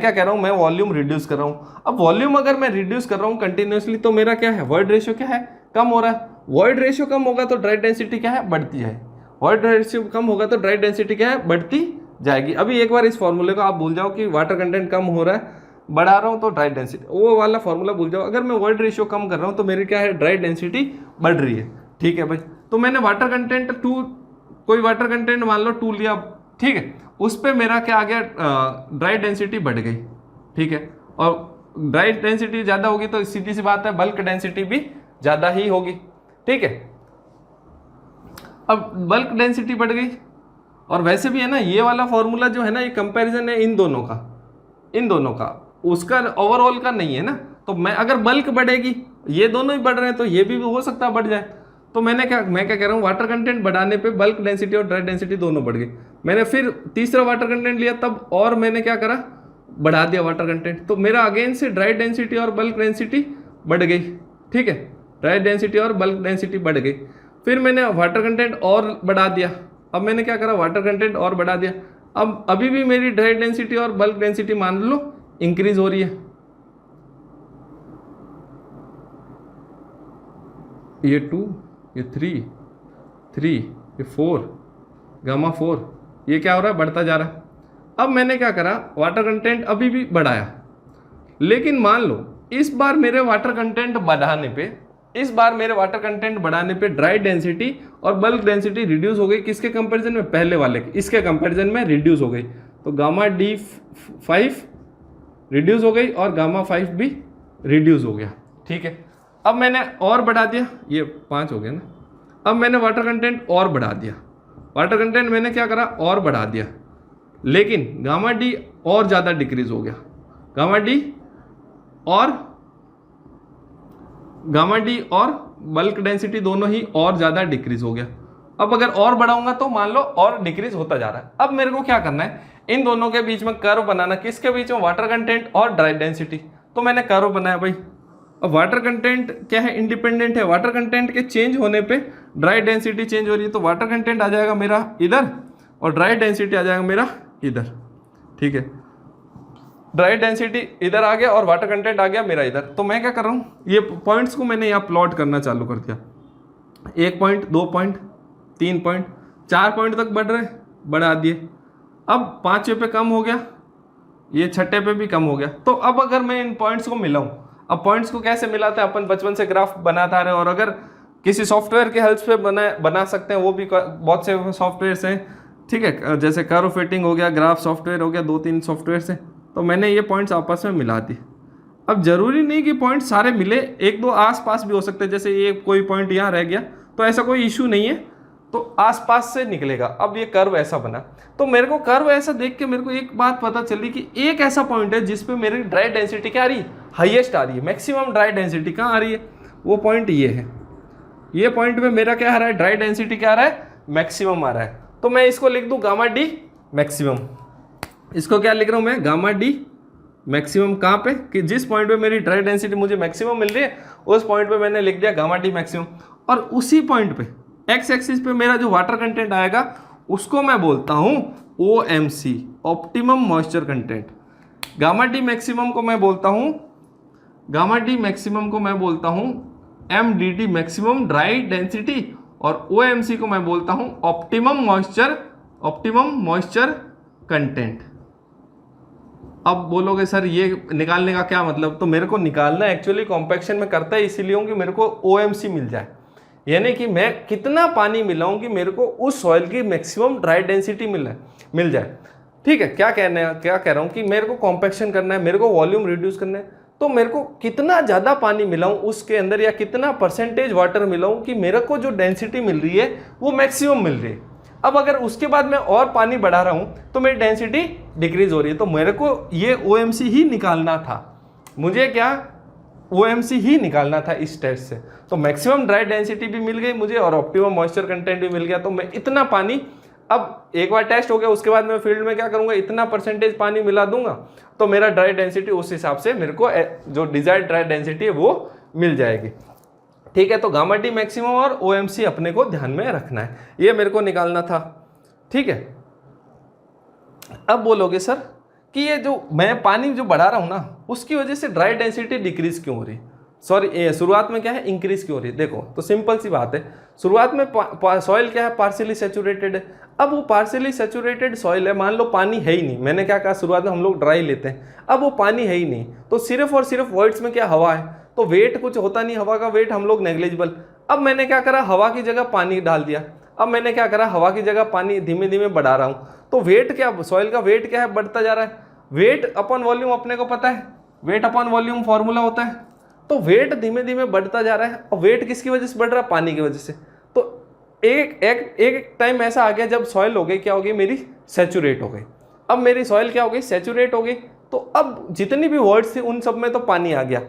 क्या कह रहा हूँ, मैं वॉल्यूम रिड्यूस कर रहा हूँ। अब वॉल्यूम अगर मैं रिड्यूस कर रहा हूँ कंटिन्यूसली तो मेरा क्या है, वर्ड रेशियो क्या है, कम हो रहा है। वर्ड रेशियो कम होगा तो ड्राई डेंसिटी क्या है, बढ़ती है। वर्ड रेशियो कम होगा तो ड्राई डेंसिटी क्या है, बढ़ती जाएगी। अभी एक बार इस फॉर्मूले को आप भूल जाओ कि वाटर कंटेंट कम हो रहा है, बढ़ा रहा हूँ तो ड्राई डेंसिटी, वो वाला फॉर्मूला भूल जाओ। अगर मैं वर्ड रेशियो कम कर रहा हूँ तो मेरी क्या है, ड्राई डेंसिटी बढ़ रही है। ठीक है भाई, तो मैंने वाटर कंटेंट 2, कोई वाटर कंटेंट मान लो 2 लिया, ठीक है, उस पर मेरा क्या आ गया, ड्राई डेंसिटी बढ़ गई। ठीक है, और ड्राई डेंसिटी ज़्यादा होगी तो सीधी सी बात है बल्क डेंसिटी भी ज़्यादा ही होगी। ठीक है, अब बल्क डेंसिटी बढ़ गई, और वैसे भी है ना ये वाला फॉर्मूला जो है ना, ये कंपैरिजन है इन दोनों का, उसका ओवरऑल का नहीं है ना। तो मैं अगर बल्क बढ़ेगी, ये दोनों ही बढ़ रहे हैं तो ये भी हो सकता है बढ़ जाए। तो मैं क्या कह रहा हूँ, वाटर कंटेंट बढ़ाने पे बल्क डेंसिटी और ड्राई डेंसिटी दोनों बढ़ गई। मैंने फिर तीसरा वाटर कंटेंट लिया तब, और मैंने क्या करा, बढ़ा दिया वाटर कंटेंट, तो मेरा अगेन से ड्राई डेंसिटी और बल्क डेंसिटी बढ़ गई। ठीक है, ड्राई डेंसिटी और बल्क डेंसिटी बढ़ गई। फिर मैंने वाटर कंटेंट और बढ़ा दिया, अब मैंने क्या करा, वाटर कंटेंट और बढ़ा दिया। अब अभी भी मेरी ड्राई डेंसिटी और बल्क डेंसिटी मान लो इंक्रीज हो रही है। ये 2, ये 3, ये 4, गामा 4, ये क्या हो रहा है, बढ़ता जा रहा है। अब मैंने क्या करा, वाटर कंटेंट अभी भी बढ़ाया, लेकिन मान लो इस बार मेरे वाटर कंटेंट बढ़ाने पे ड्राई डेंसिटी और बल्क डेंसिटी रिड्यूस हो गई। किसके कंपैरिजन में, पहले वाले के, इसके कंपैरिजन में रिड्यूस हो गई। तो गामा D5 रिड्यूस हो गई और गामा 5 भी रिड्यूस हो गया। ठीक है, अब मैंने और बढ़ा दिया, ये 5 हो गया ना। अब मैंने वाटर कंटेंट और बढ़ा दिया, वाटर कंटेंट मैंने क्या करा, और बढ़ा दिया, लेकिन गामा डी और ज़्यादा डिक्रीज हो गया। गामा डी और बल्क डेंसिटी दोनों ही और ज़्यादा डिक्रीज हो गया। अब अगर और बढ़ाऊंगा तो मान लो और डिक्रीज होता जा रहा है। अब मेरे को क्या करना है, इन दोनों के बीच में कर्व बनाना, किसके बीच में, वाटर कंटेंट और ड्राई डेंसिटी। तो मैंने कर्व बनाया भाई। अब वाटर कंटेंट क्या है, इंडिपेंडेंट है, वाटर कंटेंट के चेंज होने पे ड्राई डेंसिटी चेंज हो रही है। तो वाटर कंटेंट आ जाएगा मेरा इधर और ड्राई डेंसिटी आ जाएगा मेरा इधर। ठीक है, ड्राई डेंसिटी इधर आ गया और वाटर कंटेंट आ गया मेरा इधर। तो मैं क्या कर रहा हूँ, ये पॉइंट्स को मैंने यहाँ प्लॉट करना चालू कर दिया। 1 पॉइंट, 2 पॉइंट, 3 पॉइंट, 4 पॉइंट तक बढ़ रहे, बढ़ा दिए। अब 5वें पे कम हो गया, ये छठे पे भी कम हो गया। तो अब अगर मैं इन पॉइंट्स को मिलाऊं, अब पॉइंट्स को कैसे मिलाते हैं, अपन बचपन से ग्राफ बनाते आ रहे हैं, और अगर किसी सॉफ्टवेयर के हेल्प से बना सकते हैं, वो भी बहुत से सॉफ्टवेयर हैं, ठीक है, जैसे कर्व फिटिंग हो गया, ग्राफ सॉफ्टवेयर हो गया, 2-3 सॉफ्टवेयर से। तो मैंने ये पॉइंट्स आपस में मिला दी। अब जरूरी नहीं कि पॉइंट सारे मिले, एक दो आस पास भी हो सकते हैं, जैसे ये कोई पॉइंट यहाँ रह गया तो ऐसा कोई इशू नहीं है, तो आसपास से निकलेगा। अब ये कर्व ऐसा बना, तो मेरे को कर्व ऐसा देख के मेरे को एक बात पता चली कि एक ऐसा पॉइंट है जिसपे मेरी ड्राई डेंसिटी क्या आ रही है, हाईएस्ट आ रही है, मैक्सिमम ड्राई डेंसिटी कहाँ आ रही है, वो पॉइंट ये है। ये पॉइंट पे मेरा क्या आ रहा है, ड्राई डेंसिटी क्या आ रहा है, मैक्सिमम आ रहा है। तो मैं इसको लिख दूं गामा डी मैक्सिमम। इसको क्या लिख रहा हूं मैं, गामा डी मैक्सिमम। कहाँ पे, कि जिस पॉइंट पे मेरी ड्राई डेंसिटी मुझे मैक्सिमम मिल रही है, उस पॉइंट पे मैंने लिख दिया गामा डी मैक्सिमम। और उसी पॉइंट पे एक्स एक्सिस पे मेरा जो वाटर कंटेंट आएगा उसको मैं बोलता हूं OMC, optimum moisture content. Gamma D maximum को मैं बोलता हूं, गामा डी मैक्सिमम को मैं बोलता हूं MDD मैक्सिमम ड्राई डेंसिटी, और OMC को मैं बोलता हूं ऑप्टिमम मॉइस्चर कंटेंट। अब बोलोगे सर ये निकालने का क्या मतलब, तो मेरे को निकालना एक्चुअली कॉम्पैक्शन में करता है इसीलिए हूं कि मेरे को OMC मिल जाए, यानी कि मैं कितना पानी मिलाऊं कि मेरे को उस सॉइल की मैक्सिमम ड्राई डेंसिटी मिल जाए। ठीक है, क्या कह रहा हूं कि मेरे को कॉम्पैक्शन करना है, मेरे को वॉल्यूम रिड्यूस करना है, तो मेरे को कितना ज़्यादा पानी मिलाऊं उसके अंदर, या कितना परसेंटेज वाटर मिलाऊं कि मेरे को जो डेंसिटी मिल रही है वो मैक्सिमम मिल रही है। अब अगर उसके बाद मैं और पानी बढ़ा रहा हूं तो मेरी डेंसिटी डिक्रीज हो रही है, तो मेरे को ये OMC ही निकालना था, मुझे क्या OMC ही निकालना था इस टेस्ट से। तो मैक्सिमम ड्राई डेंसिटी भी मिल गई मुझे और ऑप्टिमम मॉइस्चर कंटेंट भी मिल गया। तो मैं इतना पानी, अब एक बार टेस्ट हो गया उसके बाद मैं फील्ड में क्या करूंगा, इतना परसेंटेज पानी मिला दूंगा तो मेरा ड्राई डेंसिटी उस हिसाब से मेरे को जो डिजायर्ड ड्राई डेंसिटी है वो मिल जाएगी। ठीक है, तो गामा डी मैक्सिमम और OMC अपने को ध्यान में रखना है, ये मेरे को निकालना था। ठीक है, अब बोलोगे सर कि ये जो मैं पानी जो बढ़ा रहा हूं ना उसकी वजह से ड्राई डेंसिटी डिक्रीज क्यों हो रही, सॉरी शुरुआत में क्या है इंक्रीज क्यों हो रही है। देखो तो सिंपल सी बात है, शुरुआत में सॉइल क्या है, पार्शियली सैचुरेटेड है। अब वो पार्शियली सैचुरेटेड सॉइल है, मान लो पानी है ही नहीं, मैंने क्या कहा शुरुआत में हम लोग ड्राई लेते हैं, अब वो पानी है ही नहीं, तो सिर्फ और सिर्फ वॉइड्स में क्या हवा है, तो वेट कुछ होता नहीं, हवा का वेट हम लोग नेग्लिजिबल। अब मैंने क्या करा, हवा की जगह पानी डाल दिया। अब मैंने क्या करा, हवा की जगह पानी धीमे धीमे बढ़ा रहा हूँ, तो वेट क्या, सॉइल का वेट क्या है, बढ़ता जा रहा है। वेट अपॉन वॉल्यूम अपने को पता है, वेट अपॉन वॉल्यूम फॉर्मूला होता है, तो वेट धीमे धीमे बढ़ता जा रहा है। और वेट किसकी वजह से बढ़ रहा है, पानी की वजह से। तो एक टाइम ऐसा आ गया जब सॉइल हो गई, क्या हो गई मेरी, सैचुरेट हो गई। अब मेरी सॉइल क्या हो गई, सैचुरेट हो गई, तो अब जितनी भी वर्ड्स थी उन सब में तो पानी आ गया।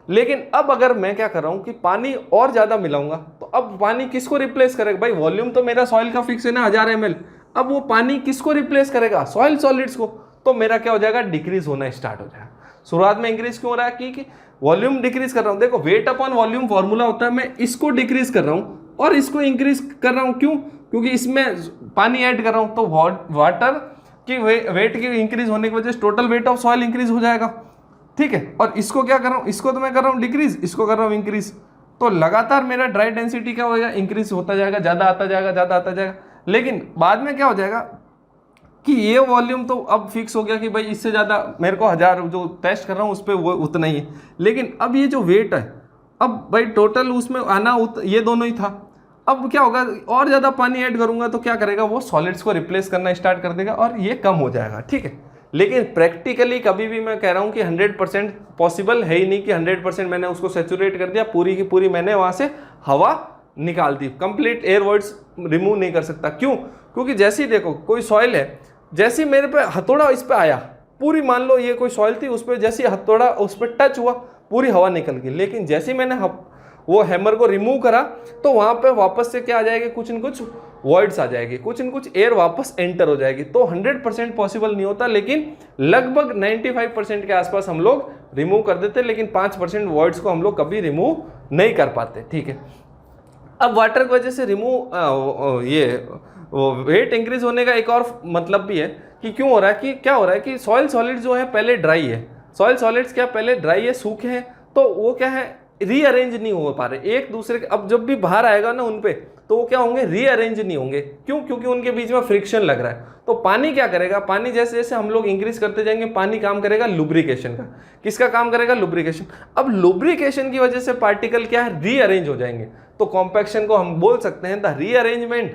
लेकिन अब अगर मैं क्या कर रहा हूं कि पानी और ज्यादा मिलाऊंगा, तो अब पानी किसको रिप्लेस करेगा, भाई वॉल्यूम तो मेरा सॉइल का फिक्स है ना 1000 ml, अब वो पानी किसको रिप्लेस करेगा, सॉइल सॉलिड्स को। तो मेरा क्या हो जाएगा, डिक्रीज होना स्टार्ट हो जाएगा। शुरुआत में इंक्रीज क्यों हो रहा है, कि वॉल्यूम डिक्रीज कर रहा हूं। देखो वेट अपॉन वॉल्यूम फॉर्मूला होता है, मैं इसको डिक्रीज कर रहा हूं और इसको इंक्रीज कर रहा हूं, क्यों, क्योंकि इसमें पानी ऐड कर रहा हूं, तो वाटर की वेट की इंक्रीज होने की वजह से total weight of soil increase हो जाएगा। ठीक है, और इसको क्या कर रहा हूं, इसको तो मैं कर रहा हूं डिक्रीज, इसको कर रहा हूं इंक्रीज, तो लगातार मेरा ड्राई डेंसिटी क्या हो जाएगा, इंक्रीज होता जाएगा, ज्यादा आता जाएगा, ज्यादा आता जाएगा। लेकिन बाद में क्या हो जाएगा कि ये वॉल्यूम तो अब फिक्स हो गया कि भाई इससे ज़्यादा मेरे को 1000 जो टेस्ट कर रहा हूँ उस पर वो उतना ही है। लेकिन अब ये जो वेट है, अब भाई टोटल उसमें आना ये दोनों ही था। अब क्या होगा, और ज़्यादा पानी ऐड करूँगा तो क्या करेगा, वो सॉलिड्स को रिप्लेस करना स्टार्ट कर देगा और ये कम हो जाएगा। ठीक है, लेकिन प्रैक्टिकली कभी भी मैं कह रहा हूँ कि 100% पॉसिबल है ही नहीं कि 100% मैंने उसको सैचुरेट कर दिया, पूरी की पूरी मैंने वहाँ से हवा निकाल दी, कंप्लीट एयर वर्ड्स रिमूव नहीं कर सकता। क्यों, क्योंकि जैसे ही देखो कोई सॉइल है, जैसे ही मेरे पे हथौड़ा इस पे आया, पूरी मान लो ये कोई सॉइल थी, उस पर जैसे ही हथौड़ा उस पर टच हुआ पूरी हवा निकल गई। लेकिन जैसे ही मैंने वो हैमर को रिमूव करा तो वहाँ पे वापस से क्या आ जाएगी, कुछ न कुछ वॉइड्स आ जाएगी, कुछ न कुछ एयर वापस एंटर हो जाएगी। तो 100% पॉसिबल नहीं होता, लेकिन लगभग 95% के आसपास हम लोग रिमूव कर देते, लेकिन 5% वॉइड्स को हम लोग कभी रिमूव नहीं कर पाते। ठीक है, अब वाटर की वजह से वेट इंक्रीज होने का एक और मतलब भी है कि क्यों हो रहा है, कि क्या हो रहा है कि सॉइल सॉलिड्स जो है पहले ड्राई है, सॉइल सॉलिड्स क्या पहले ड्राई है, सूखे हैं, तो वो क्या है रीअरेंज नहीं हो पा रहे एक दूसरे के। अब जब भी बाहर आएगा ना उन पे, तो वो क्या होंगे, रीअरेंज नहीं होंगे। क्यों? क्योंकि उनके बीच में फ्रिक्शन लग रहा है। तो पानी क्या करेगा, पानी जैसे जैसे हम लोग इंक्रीज करते जाएंगे, पानी काम करेगा लुब्रिकेशन का। किसका काम करेगा? लुब्रिकेशन। अब लुब्रिकेशन की वजह से पार्टिकल क्या है, रीअरेंज हो जाएंगे। तो कॉम्पैक्शन को हम बोल सकते हैं the rearrangement,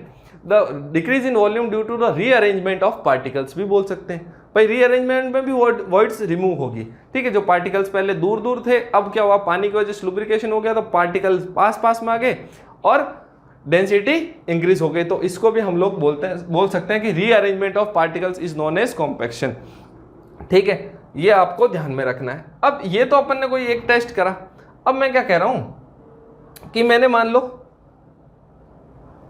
the decrease in volume due to the rearrangement of particles भी बोल सकते हैं। भाई रीअरेंजमेंट में भी वर्ड्स रिमूव होगी, ठीक है। जो पार्टिकल्स पहले दूर दूर थे, अब क्या हुआ, पानी की वजह से लुब्रिकेशन हो गया, तो पार्टिकल्स पास पास में आ गए और डेंसिटी इंक्रीज हो गई। तो इसको भी हम लोग बोल सकते हैं कि rearrangement of particles is known as compaction, ठीक है। ये आपको ध्यान में रखना है। अब ये तो अपन ने कोई एक टेस्ट करा। अब मैं क्या कह रहा हूं कि मैंने मान लो,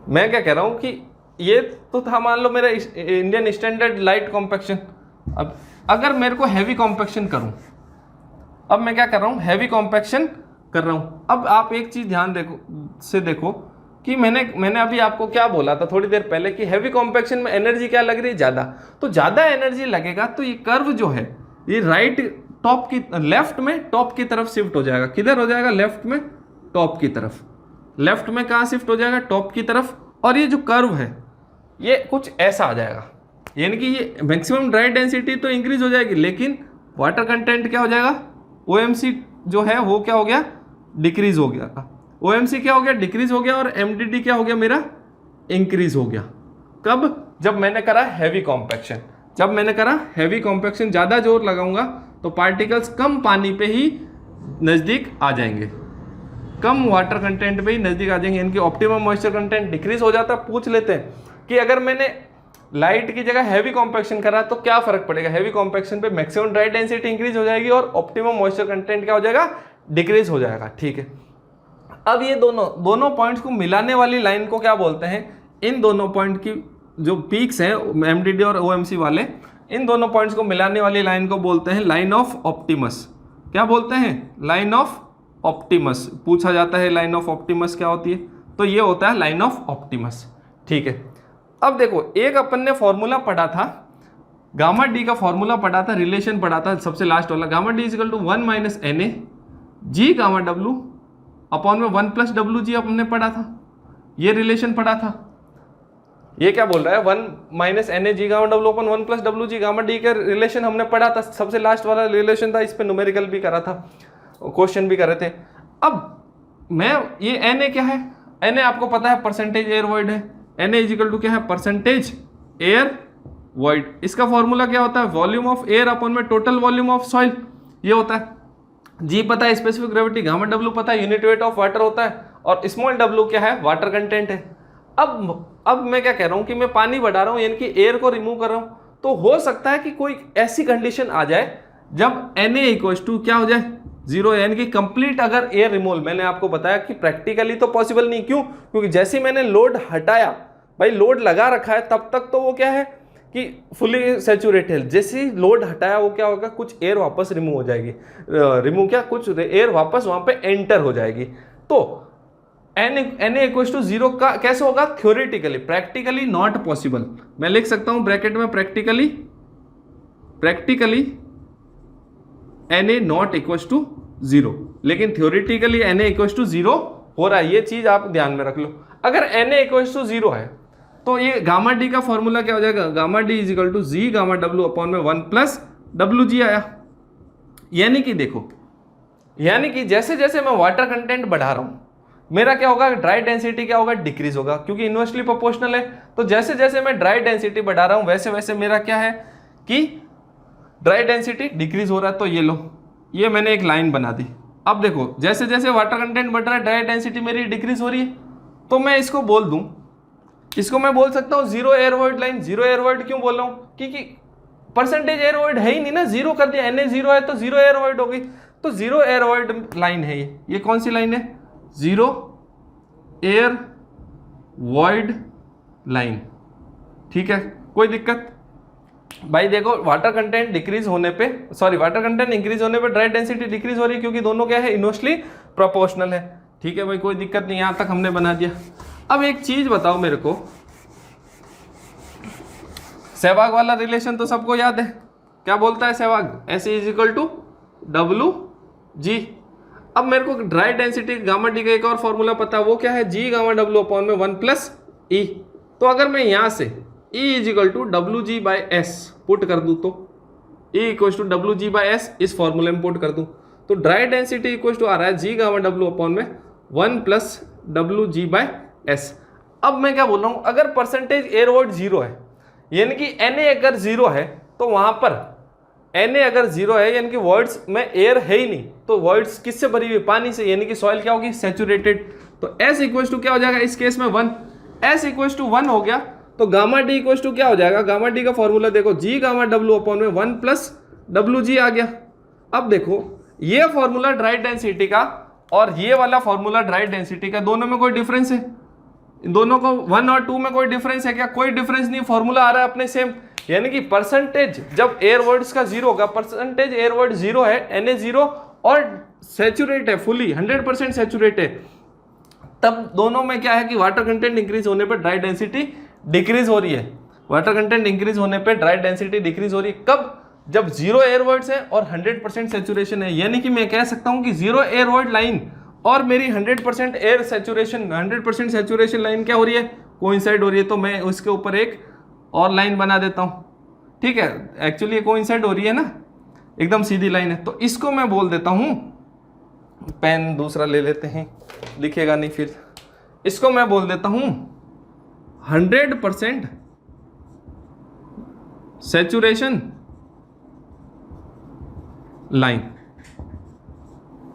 मैं क्या कह रहा हूं कि ये तो था मान लो मेरा इंडियन स्टैंडर्ड लाइट कॉम्पैक्शन। अब अगर मेरे को हैवी कॉम्पैक्शन करूं, अब मैं क्या कर रहा हूं, हैवी कॉम्पैक्शन कर रहा हूं। अब आप एक चीज ध्यान देखो कि मैंने अभी आपको क्या बोला था थोड़ी देर पहले कि हैवी कॉम्पैक्शन में एनर्जी क्या लग रही है, ज्यादा। तो ज्यादा एनर्जी लगेगा तो ये कर्व जो है ये राइट टॉप की, लेफ्ट में टॉप की तरफ शिफ्ट हो जाएगा। किधर हो जाएगा? लेफ्ट में टॉप की तरफ। लेफ्ट में कहाँ शिफ्ट हो जाएगा? टॉप की तरफ। और ये जो कर्व है ये कुछ ऐसा आ जाएगा, यानी कि ये मैक्सिमम ड्राई डेंसिटी तो इंक्रीज हो जाएगी, लेकिन वाटर कंटेंट क्या हो जाएगा, OMC जो है वो क्या हो गया, डिक्रीज हो गया। OMC क्या हो गया, डिक्रीज हो गया, और MDD क्या हो गया, मेरा इंक्रीज हो गया। कब? जब मैंने करा हैवी कॉम्पैक्शन। जब मैंने करा हैवी कॉम्पैक्शन, ज़्यादा जोर लगाऊंगा तो पार्टिकल्स कम पानी पे ही नज़दीक आ जाएंगे, कम वाटर कंटेंट पे ही नज़दीक आ जाएंगे, इनकी ऑप्टिमम मॉइस्चर कंटेंट डिक्रीज हो जाता है। पूछ लेते हैं कि अगर मैंने लाइट की जगह हैवी कॉम्पैक्शन करा तो क्या फर्क पड़ेगा? हैवी कॉम्पैक्शन पे मैक्सिमम ड्राई डेंसिटी इंक्रीज हो जाएगी और ऑप्टिमम मॉइस्चर कंटेंट क्या हो जाएगा, डिक्रीज हो जाएगा, ठीक है। अब ये दोनों पॉइंट्स को मिलाने वाली लाइन को क्या बोलते हैं? इन दोनों पॉइंट की जो पीक्स हैं MDD और OMC वाले, इन दोनों पॉइंट्स को मिलाने वाली लाइन को बोलते हैं लाइन ऑफ ऑप्टिमस। क्या बोलते हैं? Line of Optimus. पूछा जाता है लाइन ऑफ ऑप्टिमस क्या होती है, तो ये होता है लाइन ऑफ ऑप्टिमस, ठीक है। अब देखो, एक अपन ने फॉर्मूला पढ़ा था, गामा डी का फॉर्मूला पढ़ा था, रिलेशन पढ़ा था सबसे लास्ट वाला, gamma D is equal to 1 minus NA G gamma W upon में 1 प्लस WG हमने पढ़ा था, ये रिलेशन पढ़ा था। ये क्या बोल रहा है, 1 minus NA G gamma W upon 1 plus WG gamma D का रिलेशन हमने पढ़ा था, सबसे लास्ट वाला रिलेशन था। इस पे न्यूमेरिकल भी करा था, क्वेश्चन भी करे थे। अब मैं ये NA क्या है, NA आपको पता है परसेंटेज एयर वॉइड है। NA इजिकल टू क्या है, परसेंटेज एयर वॉइड। इसका फॉर्मूला क्या होता है, वॉल्यूम ऑफ एयर अपॉन में टोटल वॉल्यूम ऑफ सॉइल, ये होता है। जी पता है स्पेसिफिक ग्रेविटी, गामा डब्ल्यू पता है यूनिट वेट ऑफ वाटर होता है, और स्मॉल डब्ल्यू क्या है, वाटर कंटेंट है। अब मैं क्या कह रहा हूं कि मैं पानी बढ़ा रहा हूं, यानी कि एयर को रिमूव कर रहा हूं, तो हो सकता है कि कोई ऐसी कंडीशन आ जाए जब Na इक्वल्स टू क्या हो जाए, 0, यानी कि कंप्लीट अगर एयर रिमूवल। मैंने आपको बताया कि प्रैक्टिकली तो पॉसिबल नहीं, क्यों? क्योंकि जैसे ही मैंने लोड हटाया, भाई लोड लगा रखा है तब तक तो वो क्या है कि फुली सैचुरेटेड, जैसे ही लोड हटाया वो क्या होगा, कुछ एयर वापस रिमूव हो जाएगी, रिमूव क्या, कुछ एयर वापस वहां पे एंटर हो जाएगी। तो Na इक्वल्स टू 0 का कैसे होगा, थ्योरेटिकली, प्रैक्टिकली नॉट पॉसिबल। मैं लिख सकता हूं ब्रैकेट में practically Na not equals to 0, लेकिन थ्योरेटिकली Na इक्वल्स टू 0 हो रहा है। ये चीज आप ध्यान में रख लो। अगर Na इक्वल्स टू 0 है तो ये गामा डी का फॉर्मूला क्या हो जाएगा, gamma D is equal to G gamma W upon में 1 प्लस WG आया। यानी कि देखो, यानी कि जैसे जैसे मैं वाटर कंटेंट बढ़ा रहा हूं, मेरा क्या होगा, ड्राई डेंसिटी क्या होगा, डिक्रीज होगा, क्योंकि इनवर्सली प्रोपोर्शनल है। तो जैसे जैसे मैं ड्राई डेंसिटी बढ़ा रहा हूं, वैसे वैसे मेरा क्या है कि ड्राई डेंसिटी डिक्रीज हो रहा है। तो ये लो, ये मैंने एक लाइन बना दी। अब देखो, जैसे जैसे वाटर कंटेंट बढ़ रहा है, ड्राई डेंसिटी मेरी डिक्रीज हो रही है। तो मैं इसको बोल दूं, इसको मैं बोल सकता हूं 0 air void line. 0 air void क्यों बोल रहा हूं, क्योंकि परसेंटेज एयर वॉइड है ही नहीं ना, 0 कर दिया, Na 0 है तो 0 एयर वॉइड हो गई। तो 0 एयर वॉइड लाइन है ये कौन सी लाइन है, 0 एयर वॉइड लाइन, ठीक है, कोई दिक्कत? भाई देखो, वाटर कंटेंट डिक्रीज होने पे, सॉरी वाटर कंटेंट इंक्रीज होने पे ड्राई डेंसिटी डिक्रीज हो रही है, क्योंकि दोनों क्या है, इनवर्सली प्रोपोर्शनल है, ठीक है भाई, कोई दिक्कत नहीं, यहां तक हमने बना दिया। अब एक चीज बताओ मेरे को, सहवाग वाला रिलेशन तो सबको याद है, क्या बोलता है Sehwag, S is equal to WG। अब मेरे को ड्राई डेंसिटी गामा डी का एक और फॉर्मूला पता है, वो क्या है, जी गामा डब्ल्यू अपॉन में 1 प्लस ई। तो अगर मैं यहाँ से E is equal to W G by S put कर दूँ, तो E equal to W G by S इस फॉर्मूले में पुट कर दूँ, तो ड्राई डेंसिटी इक्वल टू आ रहा है जी गामा डब्ल्यू अपॉन में 1 plus W G by S. अब मैं क्या बोल रहा हूँ, अगर परसेंटेज एयर वॉइड जीरो है, यानी कि Na अगर जीरो है, तो वहाँ पर Na अगर जीरो है यानी कि वॉइड्स में एयर है ही नहीं, तो वॉइड्स किससे भरी हुई, पानी से, यानी कि सॉइल क्या होगी, सैचुरेटेड। तो S इक्वल टू क्या हो जाएगा इस केस में 1, S इक्वल टू 1 हो गया, तो गामा डी इक्वल टू क्या हो जाएगा, गामा डी का फॉर्मूला देखो, जी गामा डब्ल्यू अपॉन में 1 प्लस डब्ल्यू जी आ गया। अब देखो ये फॉर्मूला ड्राई डेंसिटी का और ये वाला फॉर्मूला ड्राई डेंसिटी का, दोनों में कोई डिफरेंस है, इन दोनों को 1 और 2 में कोई डिफरेंस है क्या, कोई डिफरेंस नहीं, फॉर्मूला आ रहा है अपने सेम। यानी कि परसेंटेज जब एयर वर्ड्स का जीरो होगा, परसेंटेज एयर वर्ड जीरो है, Na जीरो और सैचुरेट है, फुली 100% सैचुरेट है, तब दोनों में क्या है कि वाटर कंटेंट इंक्रीज होने पर ड्राई डेंसिटी डिक्रीज हो रही है। वाटर कंटेंट इंक्रीज होने पर ड्राई डेंसिटी डिक्रीज हो रही है, कब, जब जीरो एयर वर्ड्स है और 100% सैचुरेशन है। यानी कि मैं कह सकता हूं कि जीरो एयर वर्ड लाइन और मेरी 100% एयर सैचुरेशन, 100% सैचुरेशन लाइन क्या हो रही है, कोइंसाइड हो रही है। तो मैं उसके ऊपर एक और लाइन बना देता हूं, ठीक है, एक्चुअली ये कोइंसाइड हो रही है ना, एकदम सीधी लाइन है, तो इसको मैं बोल देता हूं, पेन दूसरा ले लेते हैं, लिखेगा नहीं फिर, इसको मैं बोल देता हूं 100% सैचुरेशन लाइन।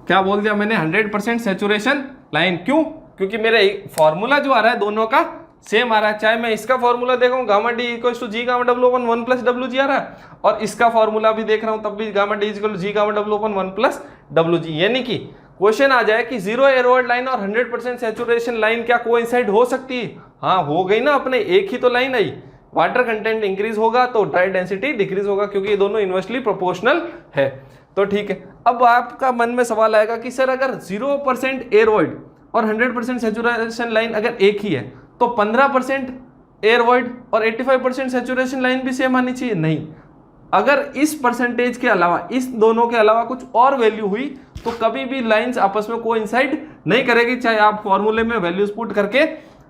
क्या बोल दिया मैंने, 100% सैचुरेशन लाइन। क्यों, क्योंकि मेरा फॉर्मूला जो आ रहा है दोनों का सेम आ रहा है, चाहे मैं इसका फॉर्मूला देखूं gamma D equal to G gamma W upon 1 plus W G आ रहा है, और इसका फॉर्मूला भी देख रहा हूं तब भी gamma D equal to G gamma W upon 1 plus W G. यानी कि क्वेश्चन आ जाए कि जीरो एयरवर्ड लाइन और 100% सैचुरेशन लाइन क्या कोइंसाइड हो सकती है, हाँ हो गई ना, अपने एक ही तो लाइन आई, वाटर कंटेंट इंक्रीज होगा तो ड्राई डेंसिटी डिक्रीज होगा, क्योंकि ये दोनों इनवर्सली प्रोपोर्शनल है। तो ठीक है, अब आपका मन में सवाल आएगा कि सर अगर 0% एयर वॉइड और 100% सैचुरेशन लाइन अगर एक ही है, तो 15% एयर वॉइड और 85% सैचुरेशन लाइन भी सेम आनी चाहिए। नहीं, अगर इस परसेंटेज के अलावा, इस दोनों के अलावा कुछ और वैल्यू हुई, तो कभी भी लाइंस आपस में कोइंसाइड नहीं करेगी, चाहे आप फॉर्मूले में वैल्यूज पुट करके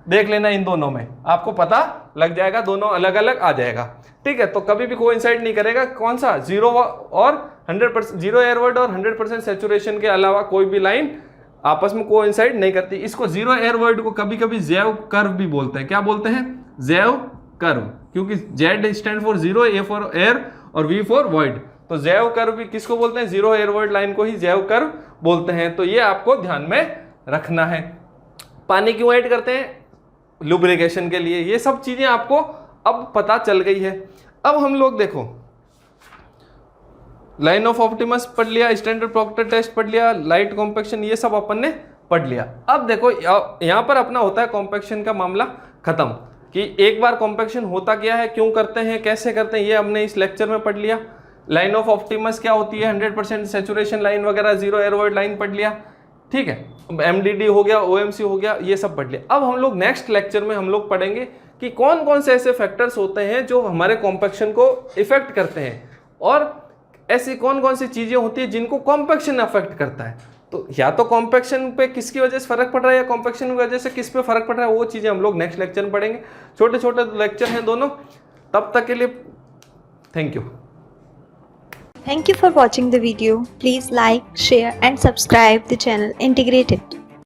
देख लेना, इन दोनों में आपको पता लग जाएगा, दोनों अलग अलग आ जाएगा, ठीक है। तो कभी भी कोइंसाइड नहीं करेगा, कौन सा, जीरो और 100%, जीरो एयरवर्ड और 100% सैचुरेशन के अलावा कोई भी लाइन आपस में कोइंसाइड नहीं करती। इसको जीरो एयरवर्ड को कभी कभी जैव कर्व भी बोलते हैं। क्या बोलते हैं, जैव कर्व, क्योंकि Z stand for zero, A for air और V फॉर वॉइड, तो जैव कर्व भी किसको बोलते हैं, जीरो एयरवर्ड लाइन को ही जैव कर्व बोलते हैं। तो ये आपको ध्यान में रखना है। पानी क्यों ऐड करते हैं, लुब्रिकेशन के लिए, ये सब चीजें आपको अब पता चल गई है। अब हम लोग देखो, लाइन ऑफ ऑप्टिमस पढ़ लिया, स्टैंडर्ड प्रॉक्टर टेस्ट पढ़ लिया, लाइट कॉम्पैक्शन, ये सब अपन ने पढ़ लिया। अब देखो यहाँ पर अपना होता है कॉम्पैक्शन का मामला खत्म, कि एक बार कॉम्पैक्शन होता क्या है, क्यों करते हैं, कैसे करते हैं, ये हमने इस लेक्चर में पढ़ लिया। लाइन ऑफ ऑप्टिमस क्या होती है, 100% सैचुरेशन लाइन वगैरह, जीरो एयरवर्ड लाइन पढ़ लिया, ठीक है, MDD हो गया, OMC हो गया, ये सब पढ़ लिया। अब हम लोग नेक्स्ट लेक्चर में हम लोग पढ़ेंगे कि कौन कौन से ऐसे फैक्टर्स होते हैं जो हमारे कॉम्पैक्शन को इफेक्ट करते हैं, और ऐसी कौन कौन सी चीजें होती है जिनको कॉम्पैक्शन अफेक्ट करता है। तो या तो कॉम्पैक्शन पे किसकी वजह से फर्क पड़ रहा है, या कॉम्पैक्शन की वजह से किस पे फर्क पड़ रहा है, वो चीजें हम लोग नेक्स्ट लेक्चर में पढ़ेंगे। छोटे छोटे लेक्चर हैं दोनों, तब तक के लिए thank you. Thank you for watching the video. Please like, share and subscribe the channel Integrated.